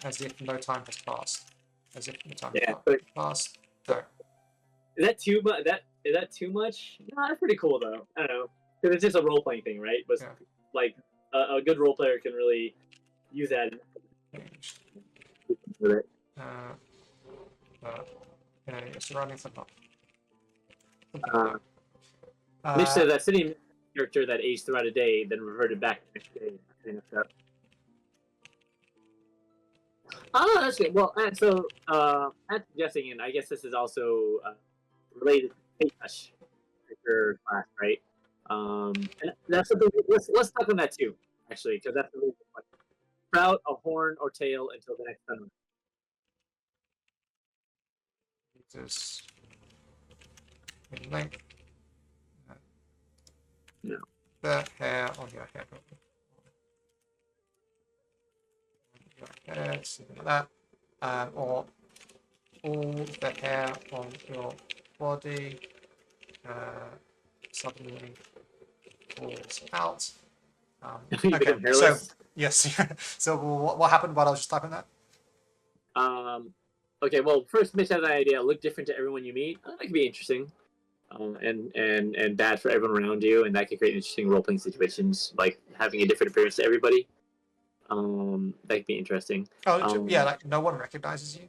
A: as if no time has passed. As if no time has passed. No.
B: Is that too much? Is that too much? No, that's pretty cool though. I don't know, because it's just a role playing thing, right? But like a good role player can really use that.
A: Surrounding something.
B: Mitch said that city character that aged throughout a day, then reverted back the next day. Oh, that's good. Well, I'm suggesting, and I guess this is also related to Fae-Touched your class, right? And that's something. Let's talk on that too, actually, because that's a really good question. Sprout a horn or tail until the next time.
A: Just length
B: No.
A: the hair on your head. Your head, something like that. Or all the hair on your body suddenly falls out.
B: You
A: Okay,
B: become
A: so
B: hairless.
A: yes. So what happened while I was just typing that?
B: Okay, well, first, Mitch has an idea. Look different to everyone you meet. That could be interesting. And bad for everyone around you, and that could create interesting role playing situations, like having a different appearance to everybody. That could be interesting.
A: Oh, yeah, like no one recognizes you.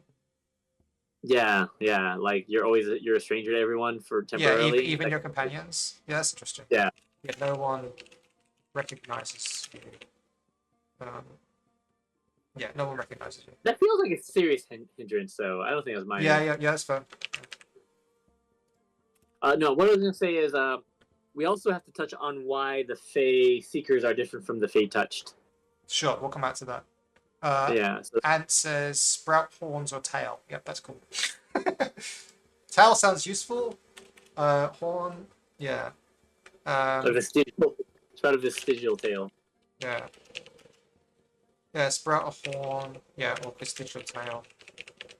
B: Yeah, like you're a stranger to everyone for
A: Yeah,
B: temporarily.
A: even your companions. Yeah, that's interesting.
B: Yeah.
A: Yeah, no one recognizes you. Um, yeah, no one recognizes you.
B: That feels like a serious hindrance, though. I don't think that's minor.
A: Yeah, that's fair.
B: No, what I was gonna say is, we also have to touch on why the Faeseekers are different from the Fae-Touched.
A: Sure, we'll come back to that.
B: Yeah. So,
A: Ant says sprout horns or tail. Yep, that's cool. Tail sounds useful. Horn, yeah.
B: a vestigial, sprout a vestigial tail.
A: Yeah. Yeah, sprout a horn. Yeah, or vestigial tail.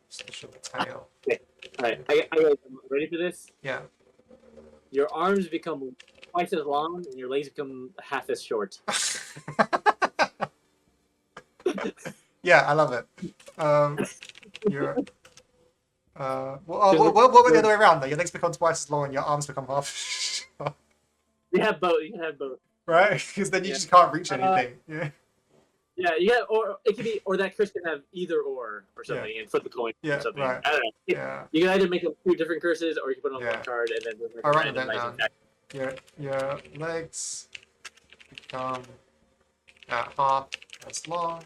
A: Vestigial tail.
B: Okay. All right. I ready for this?
A: Yeah.
B: Your arms become twice as long, and your legs become half as short.
A: Yeah, I love it. You're. What were the other way around though? Your legs become twice as long and your arms become half.
B: You have both. You can have both.
A: Right? Because then you just can't reach anything. Yeah.
B: Yeah, or it could be, or that curse can have either or something, and flip a coin or something.
A: Right.
B: I don't know.
A: Yeah.
B: You can either make them two different curses, or you can put on one card and then.
A: I'll write that down. Your legs become half as long,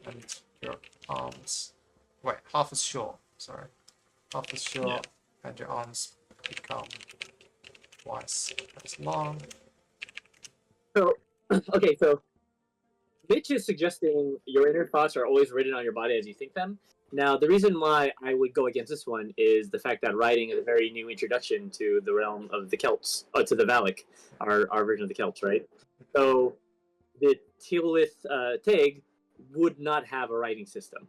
A: and your arms. Wait, half as short. Sorry, half as short, and your arms become twice as long.
B: So, okay, so Mitch is suggesting your inner thoughts are always written on your body as you think them. Now, the reason why I would go against this one is the fact that writing is a very new introduction to the realm of the Celts, to the Valak, our version of the Celts, right? So, the Teolith Teg would not have a writing system,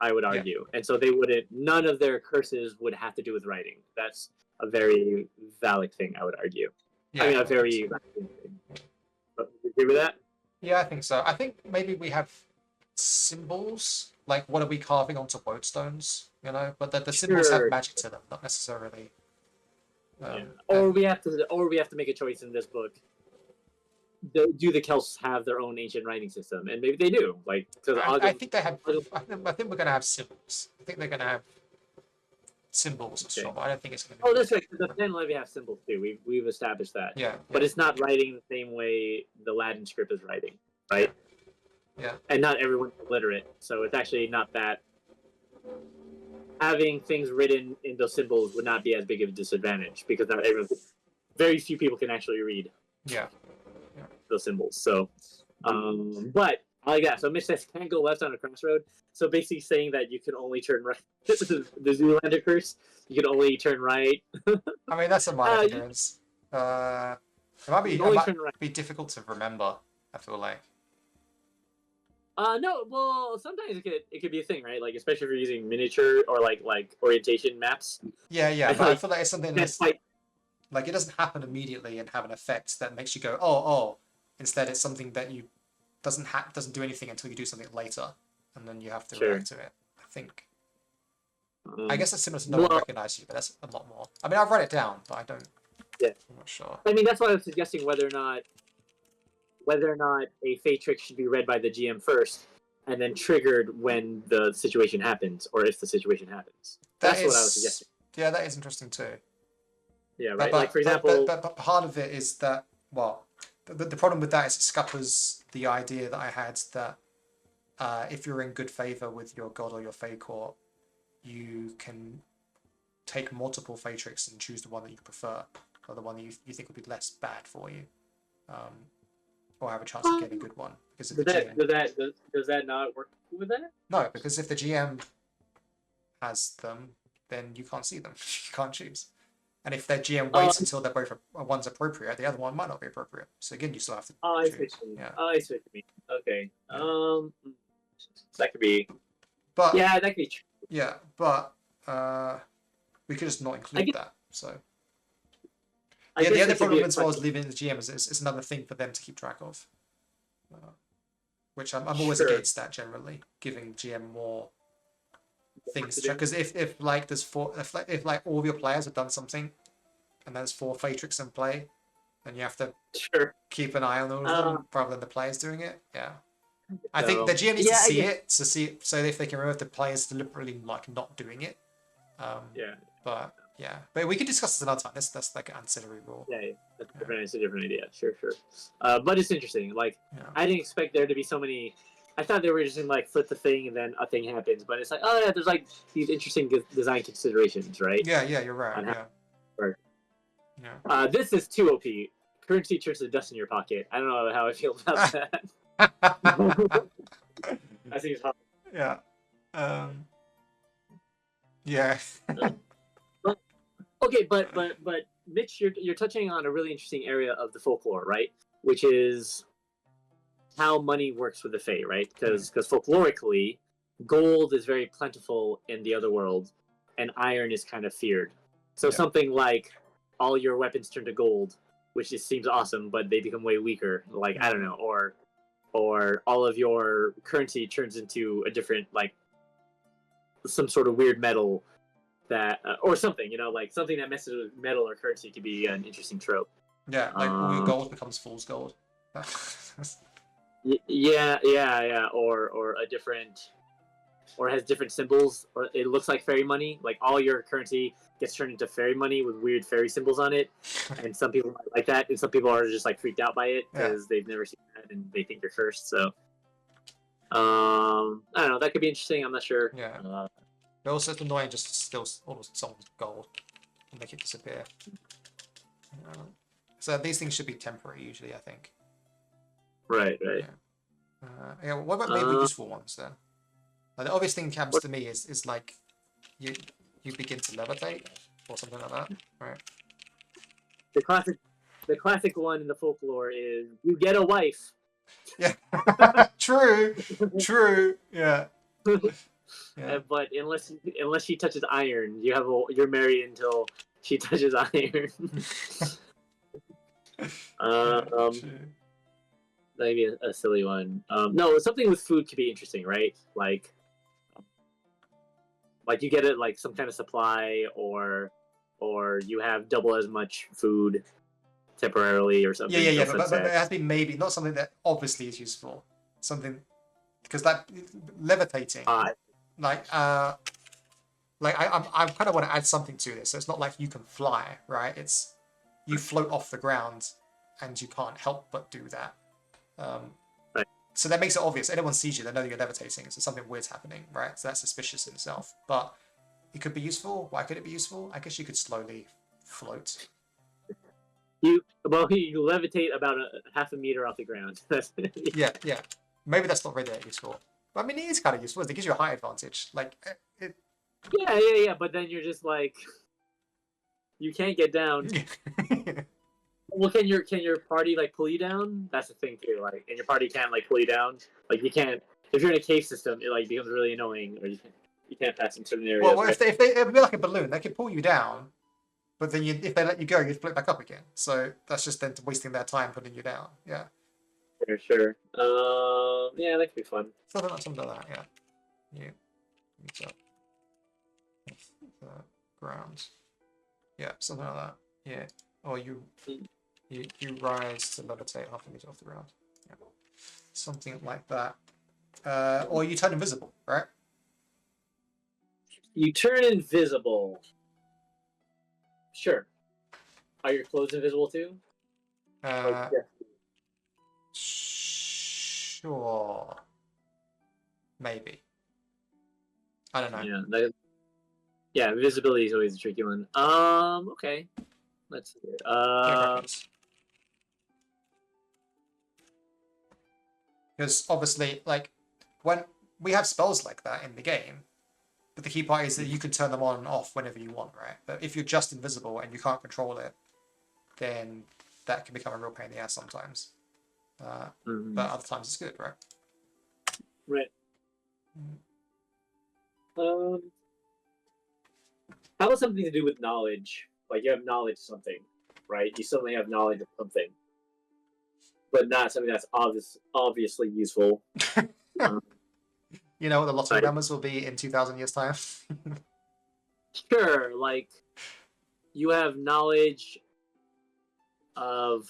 B: I would argue. And so they wouldn't, none of their curses would have to do with writing. That's a very Valak thing, I would argue. I mean, a very thing. But you agree with that?
A: Yeah, I think so. I think maybe we have symbols. Like, what are we carving onto wodestones? You know, but the symbols have magic to them, not necessarily.
B: Or we have to make a choice in this book. Do the Celts have their own ancient writing system? And maybe they do. Like,
A: I think they have. I think we're gonna have symbols. I think they're gonna have symbols for sure. But I don't think it's gonna be.
B: Oh, that's right. The Pen Levy have symbols too. We've established that.
A: Yeah.
B: But it's not writing the same way the Latin script is writing, right?
A: Yeah.
B: And not everyone's illiterate, so it's actually not that. Having things written in those symbols would not be as big of a disadvantage because not everyone, very few people can actually read.
A: Yeah.
B: Those symbols. So, but I like that. So Mitch says can't go left on a crossroad. So basically saying that you can only turn right. The Zoolander curse. You can only turn right.
A: I mean, that's a minor difference. It might be difficult to remember. I feel like.
B: No. Well, sometimes it could be a thing, right? Like especially if you're using miniature or like orientation maps.
A: Yeah. But I feel like it's something that's like it doesn't happen immediately and have an effect that makes you go, oh. Instead, it's something that you doesn't do anything until you do something later, and then you have to react to it. I think. I guess it's similar to no one recognize you, but that's a lot more. I mean, I've write it down, but I don't.
B: Yeah.
A: I'm not sure.
B: I mean, that's why I was suggesting whether or not a fate trick should be read by the GM first, and then triggered when the situation happens, or if the situation happens. That's what I was suggesting.
A: Yeah, that is interesting too.
B: Yeah, right. Like for example,
A: but part of it is that the problem with that is it scuppers the idea that I had that if you're in good favor with your god or your Fae court, you can take multiple Fae tricks and choose the one that you prefer, or the one that you think would be less bad for you, or have a chance of getting a good one. Because if
B: does that not work with that?
A: No, because if the GM has them, then you can't see them. You can't choose. And if their GM waits until they're both one's appropriate, the other one might not be appropriate. So again, you still have to choose.
B: I see what you mean. Okay. Yeah. That could be.
A: But
B: yeah, that could be true.
A: Yeah, but we could just not include that. So yeah, the other problem as well as leaving the GM is it's another thing for them to keep track of, which I'm always against that generally, giving GM more things to check. Because if like there's if like all of your players have done something, and there's 4 Faetrix in play, then you have to keep an eye on all of them rather than the players doing it. Yeah. I think the GM needs to see it so if they can remember if the players deliberately like not doing it. But we can discuss this another time. That's like an ancillary rule.
B: That's different. It's a different idea. Sure. But it's interesting. Like I didn't expect there to be so many. I thought they were just in like flip the thing and then a thing happens. But it's like there's like these interesting design considerations, right?
A: Yeah, you're right.
B: This is too OP. Currency turns to dust in your pocket. I don't know how I feel about that. I think it's hot.
A: Yeah. Yeah.
B: Okay, but Mitch, you're touching on a really interesting area of the folklore, right? Which is how money works with the Fae, right? Because folklorically, gold is very plentiful in the other world, and iron is kind of feared. So something like all your weapons turn to gold, which just seems awesome, but they become way weaker. Like I don't know, or all of your currency turns into a different, like, some sort of weird metal that, or something, like something that messes with metal or currency could be an interesting trope.
A: Yeah, like all your gold becomes fool's gold.
B: Yeah, or a different, or has different symbols, or it looks like fairy money. Like all your currency gets turned into fairy money with weird fairy symbols on it, and some people might like that, and some people are just like freaked out by it because they've never seen that and they think you're cursed. So, I don't know. That could be interesting. I'm not sure.
A: Yeah. But also it's annoying just to steal almost someone's gold and make it disappear. So these things should be temporary usually, I think.
B: Right.
A: Yeah. What about maybe useful ones then? The obvious thing comes to me is like you begin to levitate or something like that, right?
B: The classic one in the folklore is you get a wife.
A: Yeah. True. Yeah.
B: But unless she touches iron, you're married until she touches iron. Maybe a silly one. No, something with food could be interesting, right? Like you get it like some kind of supply, or you have double as much food temporarily or something.
A: Yeah. But it has to be maybe not something that obviously is useful. Something because that levitating, I kind of want to add something to this. So it's not like you can fly, right? It's you float off the ground, and you can't help but do that.
B: Right.
A: So that makes it obvious. Anyone sees you, they know you're levitating. So something weird's happening, right? So that's suspicious in itself. But it could be useful. Why could it be useful? I guess you could slowly float.
B: You levitate about half a meter off the ground.
A: Yeah. Maybe that's not really that useful. But I mean, it is kind of useful. It gives you a height advantage. Like it.
B: Yeah. But then you're just like, you can't get down. Well, can your party like pull you down? That's the thing too. Like, and your party can't like pull you down. Like you can't if you're in a cave system. It like becomes really annoying, or you can't pass in certain areas.
A: Well, if they it'd be like a balloon, they can pull you down, but then if they let you go, you float back up again. So that's just then wasting their time putting you down. Yeah.
B: Sure. Yeah, that could be fun.
A: Something like that. Yeah. The ground. Yeah, something like that. Yeah. Or you rise to levitate half a meter off the ground. Yeah. Something like that. Or you turn invisible, right?
B: You turn invisible. Sure. Are your clothes invisible too?
A: Sure. maybe. I don't know.
B: Yeah, visibility is always a tricky one. Okay. Let's see.
A: Because obviously, like, when we have spells like that in the game, but the key part is that you can turn them on and off whenever you want, right? But if you're just invisible and you can't control it, then that can become a real pain in the ass sometimes. But other times it's good, right?
B: Right. How about something to do with knowledge? Like you have knowledge of something, right? You suddenly have knowledge of something, but not something that's obviously useful.
A: You know what the lottery numbers will be in 2,000 years' time?
B: Sure, like you have knowledge of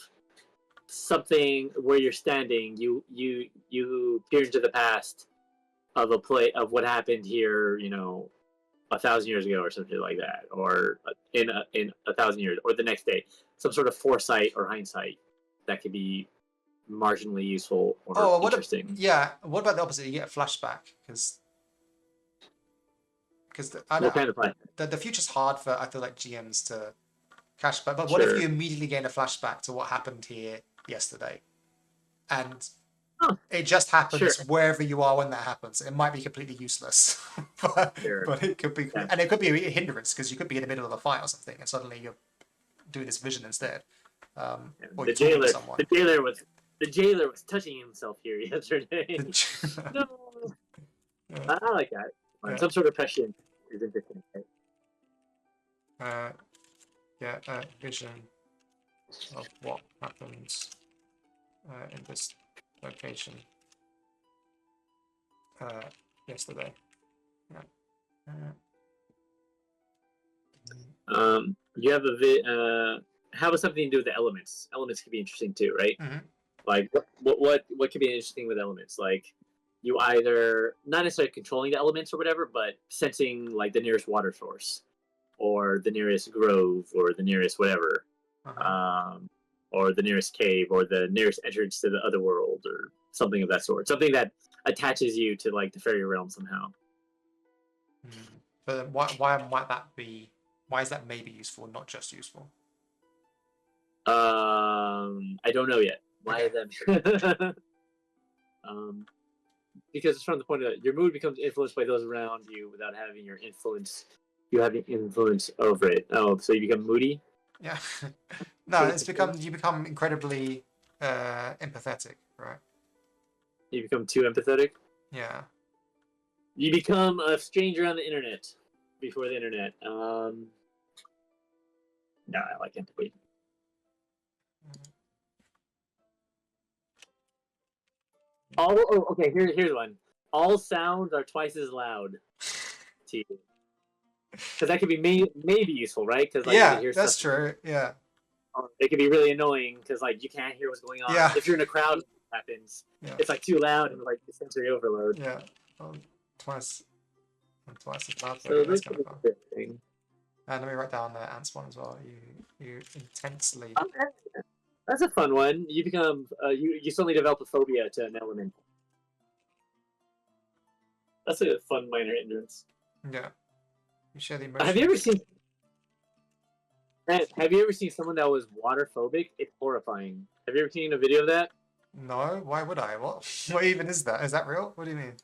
B: something where you're standing. You peer into the past of of what happened here, 1,000 years ago or something like that, or in 1,000 years, or the next day. Some sort of foresight or hindsight that could be marginally useful or interesting.
A: What about the opposite? You get a flashback because the future's hard for, I feel like, GMs to catch. But what if you immediately gain a flashback to what happened here yesterday, and it just happens wherever you are when that happens? It might be completely useless, but it could be, and it could be a hindrance because you could be in the middle of a fight or something, and suddenly you're doing this vision instead. Or
B: the jailer was touching himself here yesterday. No, I like that. Some sort of prescient is interesting.
A: Right? Vision of what happens in this location yesterday.
B: You have how about something to do with the elements? Elements could be interesting too, right? Like what could be interesting with elements? Like you either not necessarily controlling the elements or whatever, but sensing like the nearest water source, or the nearest grove, or the nearest whatever, or the nearest cave, or the nearest entrance to the other world, or something of that sort. Something that attaches you to like the fairy realm somehow.
A: But why might that be? Why is that maybe useful, not just useful?
B: I don't know yet. Why is that? Because it's from the point that your mood becomes influenced by those around you without having your influence. You have influence over it. Oh, so you become moody?
A: Yeah. No, you become incredibly empathetic, right?
B: You become too empathetic?
A: Yeah.
B: You become a stranger on the internet before the internet. No, I like empathy. Okay. Here's one. All sounds are twice as loud to you. Because that could be maybe useful, right? Because you can hear
A: that's true. Yeah.
B: It could be really annoying because you can't hear what's going on.
A: Yeah.
B: If you're in a crowd, it happens.
A: Yeah.
B: It's too loud and sensory overload.
A: Yeah. Twice as loud.
B: So
A: that's kind of fun. And let me write down the ants one as well. You intensely.
B: That's a fun one. You become you suddenly develop a phobia to an element. That's a fun minor hindrance.
A: Yeah. You share the emotions.
B: Have you ever seen someone that was water phobic? It's horrifying. Have you ever seen a video of that?
A: No. Why would I? What even is that? Is that real? What do you mean?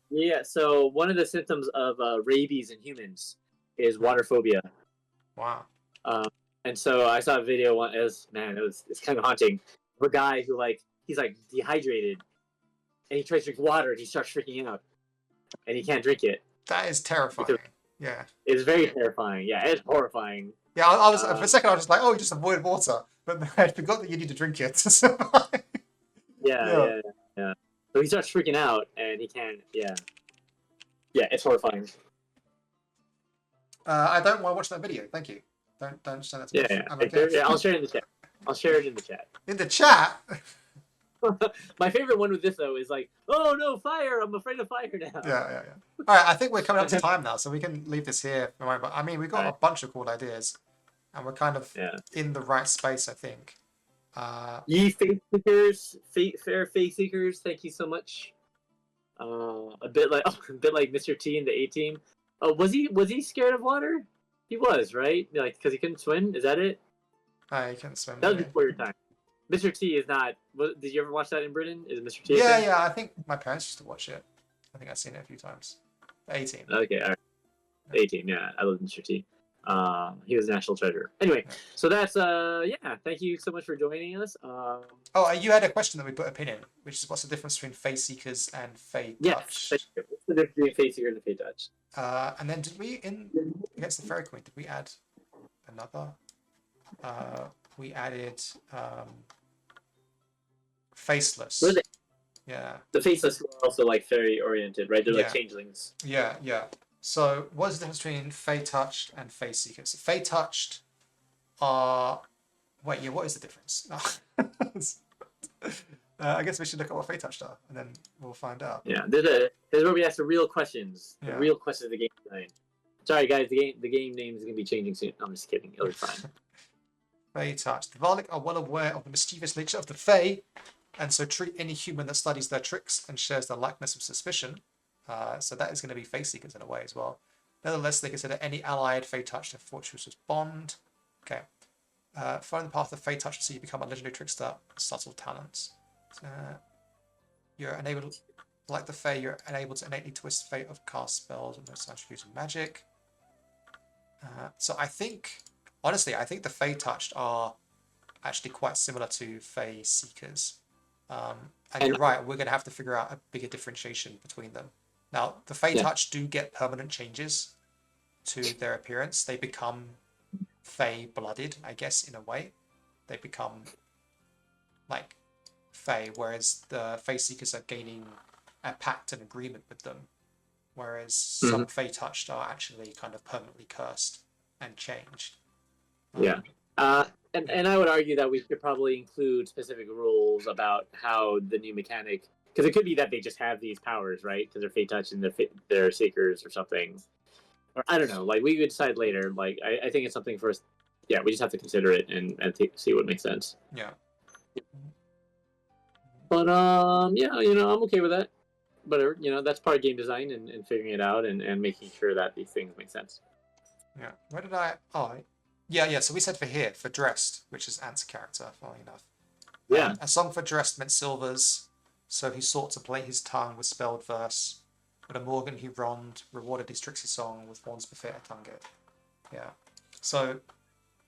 B: Yeah. So one of the symptoms of rabies in humans is water phobia.
A: Wow.
B: And so I saw a video one. It's kind of haunting. Of a guy who he's dehydrated, and he tries to drink water and he starts freaking out, and he can't drink it.
A: That is terrifying. Yeah.
B: It's very terrifying. Yeah, it's horrifying.
A: Yeah, I was for a second I was just like, oh, you just avoid water, but I forgot that you need to drink it to survive.
B: Yeah. So he starts freaking out, and he can't. Yeah, it's horrifying.
A: I don't want to watch that video. Thank you. Don't send that to me.
B: Yeah. I'll share it in the chat. I'll share it in the chat.
A: In the chat.
B: My favorite one with this though is oh no, fire! I'm afraid of fire now.
A: Yeah. All right, I think we're coming up to time now, so we can leave this here. But I mean, we've got a bunch of cool ideas, and we're kind of in the right space, I think.
B: Ye Faeseekers, fair Faeseekers, thank you so much. A bit like a bit like Mr. T in the A Team. Oh, was he scared of water? He was, right? Like because he couldn't swim. Is that it?
A: I can swim.
B: That was
A: Maybe.
B: before your time. Mr. T is not. Did you ever watch that in Britain? Is Mr. T?
A: Yeah, yeah. I think my parents used to watch it. I think I've seen it a few times. 18.
B: Okay, all right. 18, yeah. I love Mr. T. He was a national treasure. Anyway,
A: Yeah.
B: so that's yeah. Thank you so much for joining us.
A: Oh, you had a question that we put a pin in, which is what's the difference between Faeseekers and Fae-Touched?
B: Yes. What's the difference between Faeseeker and Fae-Touched?
A: And then did we against the Fairy Queen? Did we add another? We added Faceless.
B: Were they?
A: Yeah.
B: The Faceless were also like fairy oriented, right? They're like
A: Yeah.
B: changelings.
A: Yeah, yeah. So what's the difference between Fae-Touched and Faeseekers? Fae-Touched are... Wait, yeah, what is the difference? I guess we should look at what Fae-Touched are, and then we'll find out.
B: Yeah, there's where we ask the real questions. The
A: Yeah.
B: real questions of the game design. Sorry, guys, the game name is gonna be changing soon. I'm just kidding. It'll be fine.
A: Fae-Touched. The Varlic are well aware of the mischievous nature of the Fae, and so treat any human that studies their tricks and shares their likeness with suspicion. So that is going to be Faeseekers in a way as well. Nevertheless, they consider any allied Fae-Touched a fortuitous bond. Okay. Following the path of Fae-Touched will see you become a legendary trickster with subtle talents. You're enabled, like the Fae, you're unable to innately twist fate of cast spells and no such using magic. So I think, honestly, I think the Fae-Touched are actually quite similar to Faeseekers. And you're right, we're going to have to figure out a bigger differentiation between them. Now, the Fae-Touched do get permanent changes to their appearance. They become Fae-blooded, I guess, in a way. They become like Fae, whereas the Faeseekers are gaining a pact and agreement with them. Whereas some Fae-Touched are actually kind of permanently cursed and changed.
B: Yeah. And I would argue that we should probably include specific rules about how the new mechanic, because it could be that they just have these powers, right? Because they're Fae-Touched and they're Seekers or something. Or I don't know. Like we could decide later. Like I think it's something for us. Yeah, we just have to consider it and see what makes sense.
A: Yeah.
B: But yeah, I'm okay with that. But that's part of game design and figuring it out and making sure that these things make sense.
A: Yeah. Where did I? Oh, yeah. So we said for here for dressed, which is Ant's character, funnily enough.
B: Yeah.
A: A song for dressed meant silvers, so he sought to play his tongue with spelled verse. But a Morgan he wronged rewarded his tricksy song with horns befit a tongue it. Yeah. So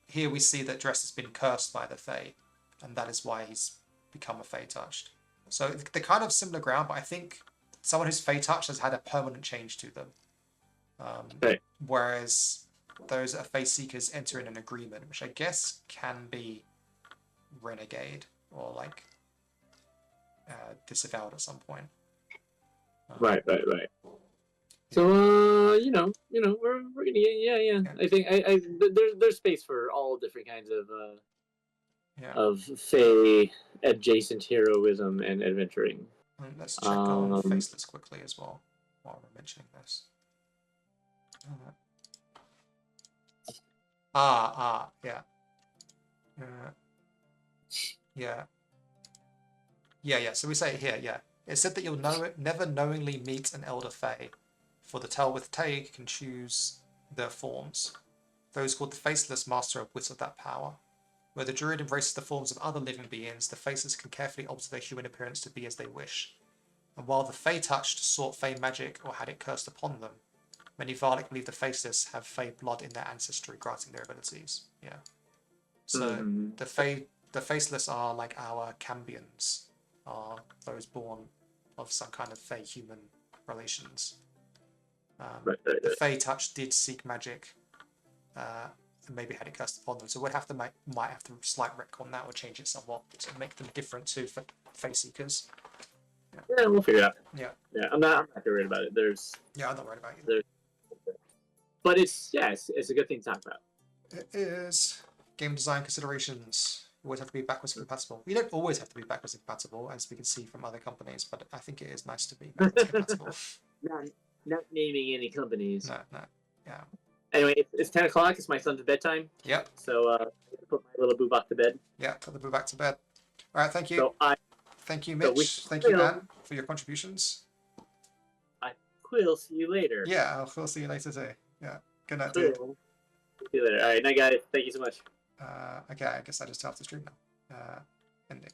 A: here we see that Dress has been cursed by the Fae, and that is why he's become a Fae-Touched. So they're kind of similar ground, but I think someone who's Fae-Touched has had a permanent change to them. Whereas those Faeseekers enter in an agreement, which I guess can be renegade or like disavowed at some point.
B: Right. So we're gonna yeah. I think there's space for all different kinds of Fae adjacent heroism and adventuring.
A: Let's check on Faceless quickly as well while we're mentioning this. Yeah. So we say here, yeah. It said that you'll never knowingly meet an Elder Fae, for the Tell with Tag can choose their forms. Those called the Faceless master of wit of that power. Where the Druid embraces the forms of other living beings, the Faceless can carefully alter their human appearance to be as they wish. And while the Fae-Touched sought Fae magic or had it cursed upon them, many Varlic believe the Faceless have Fae blood in their ancestry, granting their abilities. Yeah. So the Faceless are like our Cambions, are those born of some kind of Fae-human relations. The Fae-Touched did seek magic, and maybe had it cast upon them. So we'd have to might have to slight retcon that or change it somewhat to make them different to Faeseekers.
B: Yeah, we'll figure it out.
A: Yeah.
B: I'm not worried about it.
A: I'm not worried about it.
B: But it's a good thing to talk about.
A: It is. Game design considerations. Always have to be backwards compatible. We don't always have to be backwards compatible, as we can see from other companies, but I think it is nice to be backwards compatible.
B: Not naming any companies.
A: No. Yeah.
B: Anyway, it's 10 o'clock. It's my son's bedtime.
A: Yep.
B: So put my little boo back to bed.
A: Yeah, put the boo back to bed. All right, thank you.
B: So
A: Thank you, Mitch. Thank you, Anne, for your contributions.
B: we'll see you later.
A: Yeah, we'll see you later too. Yeah. Good night, dude.
B: Cool. See you later. All right, night, guys. Thank you so much.
A: Okay, I guess I just have to stream now. Ending.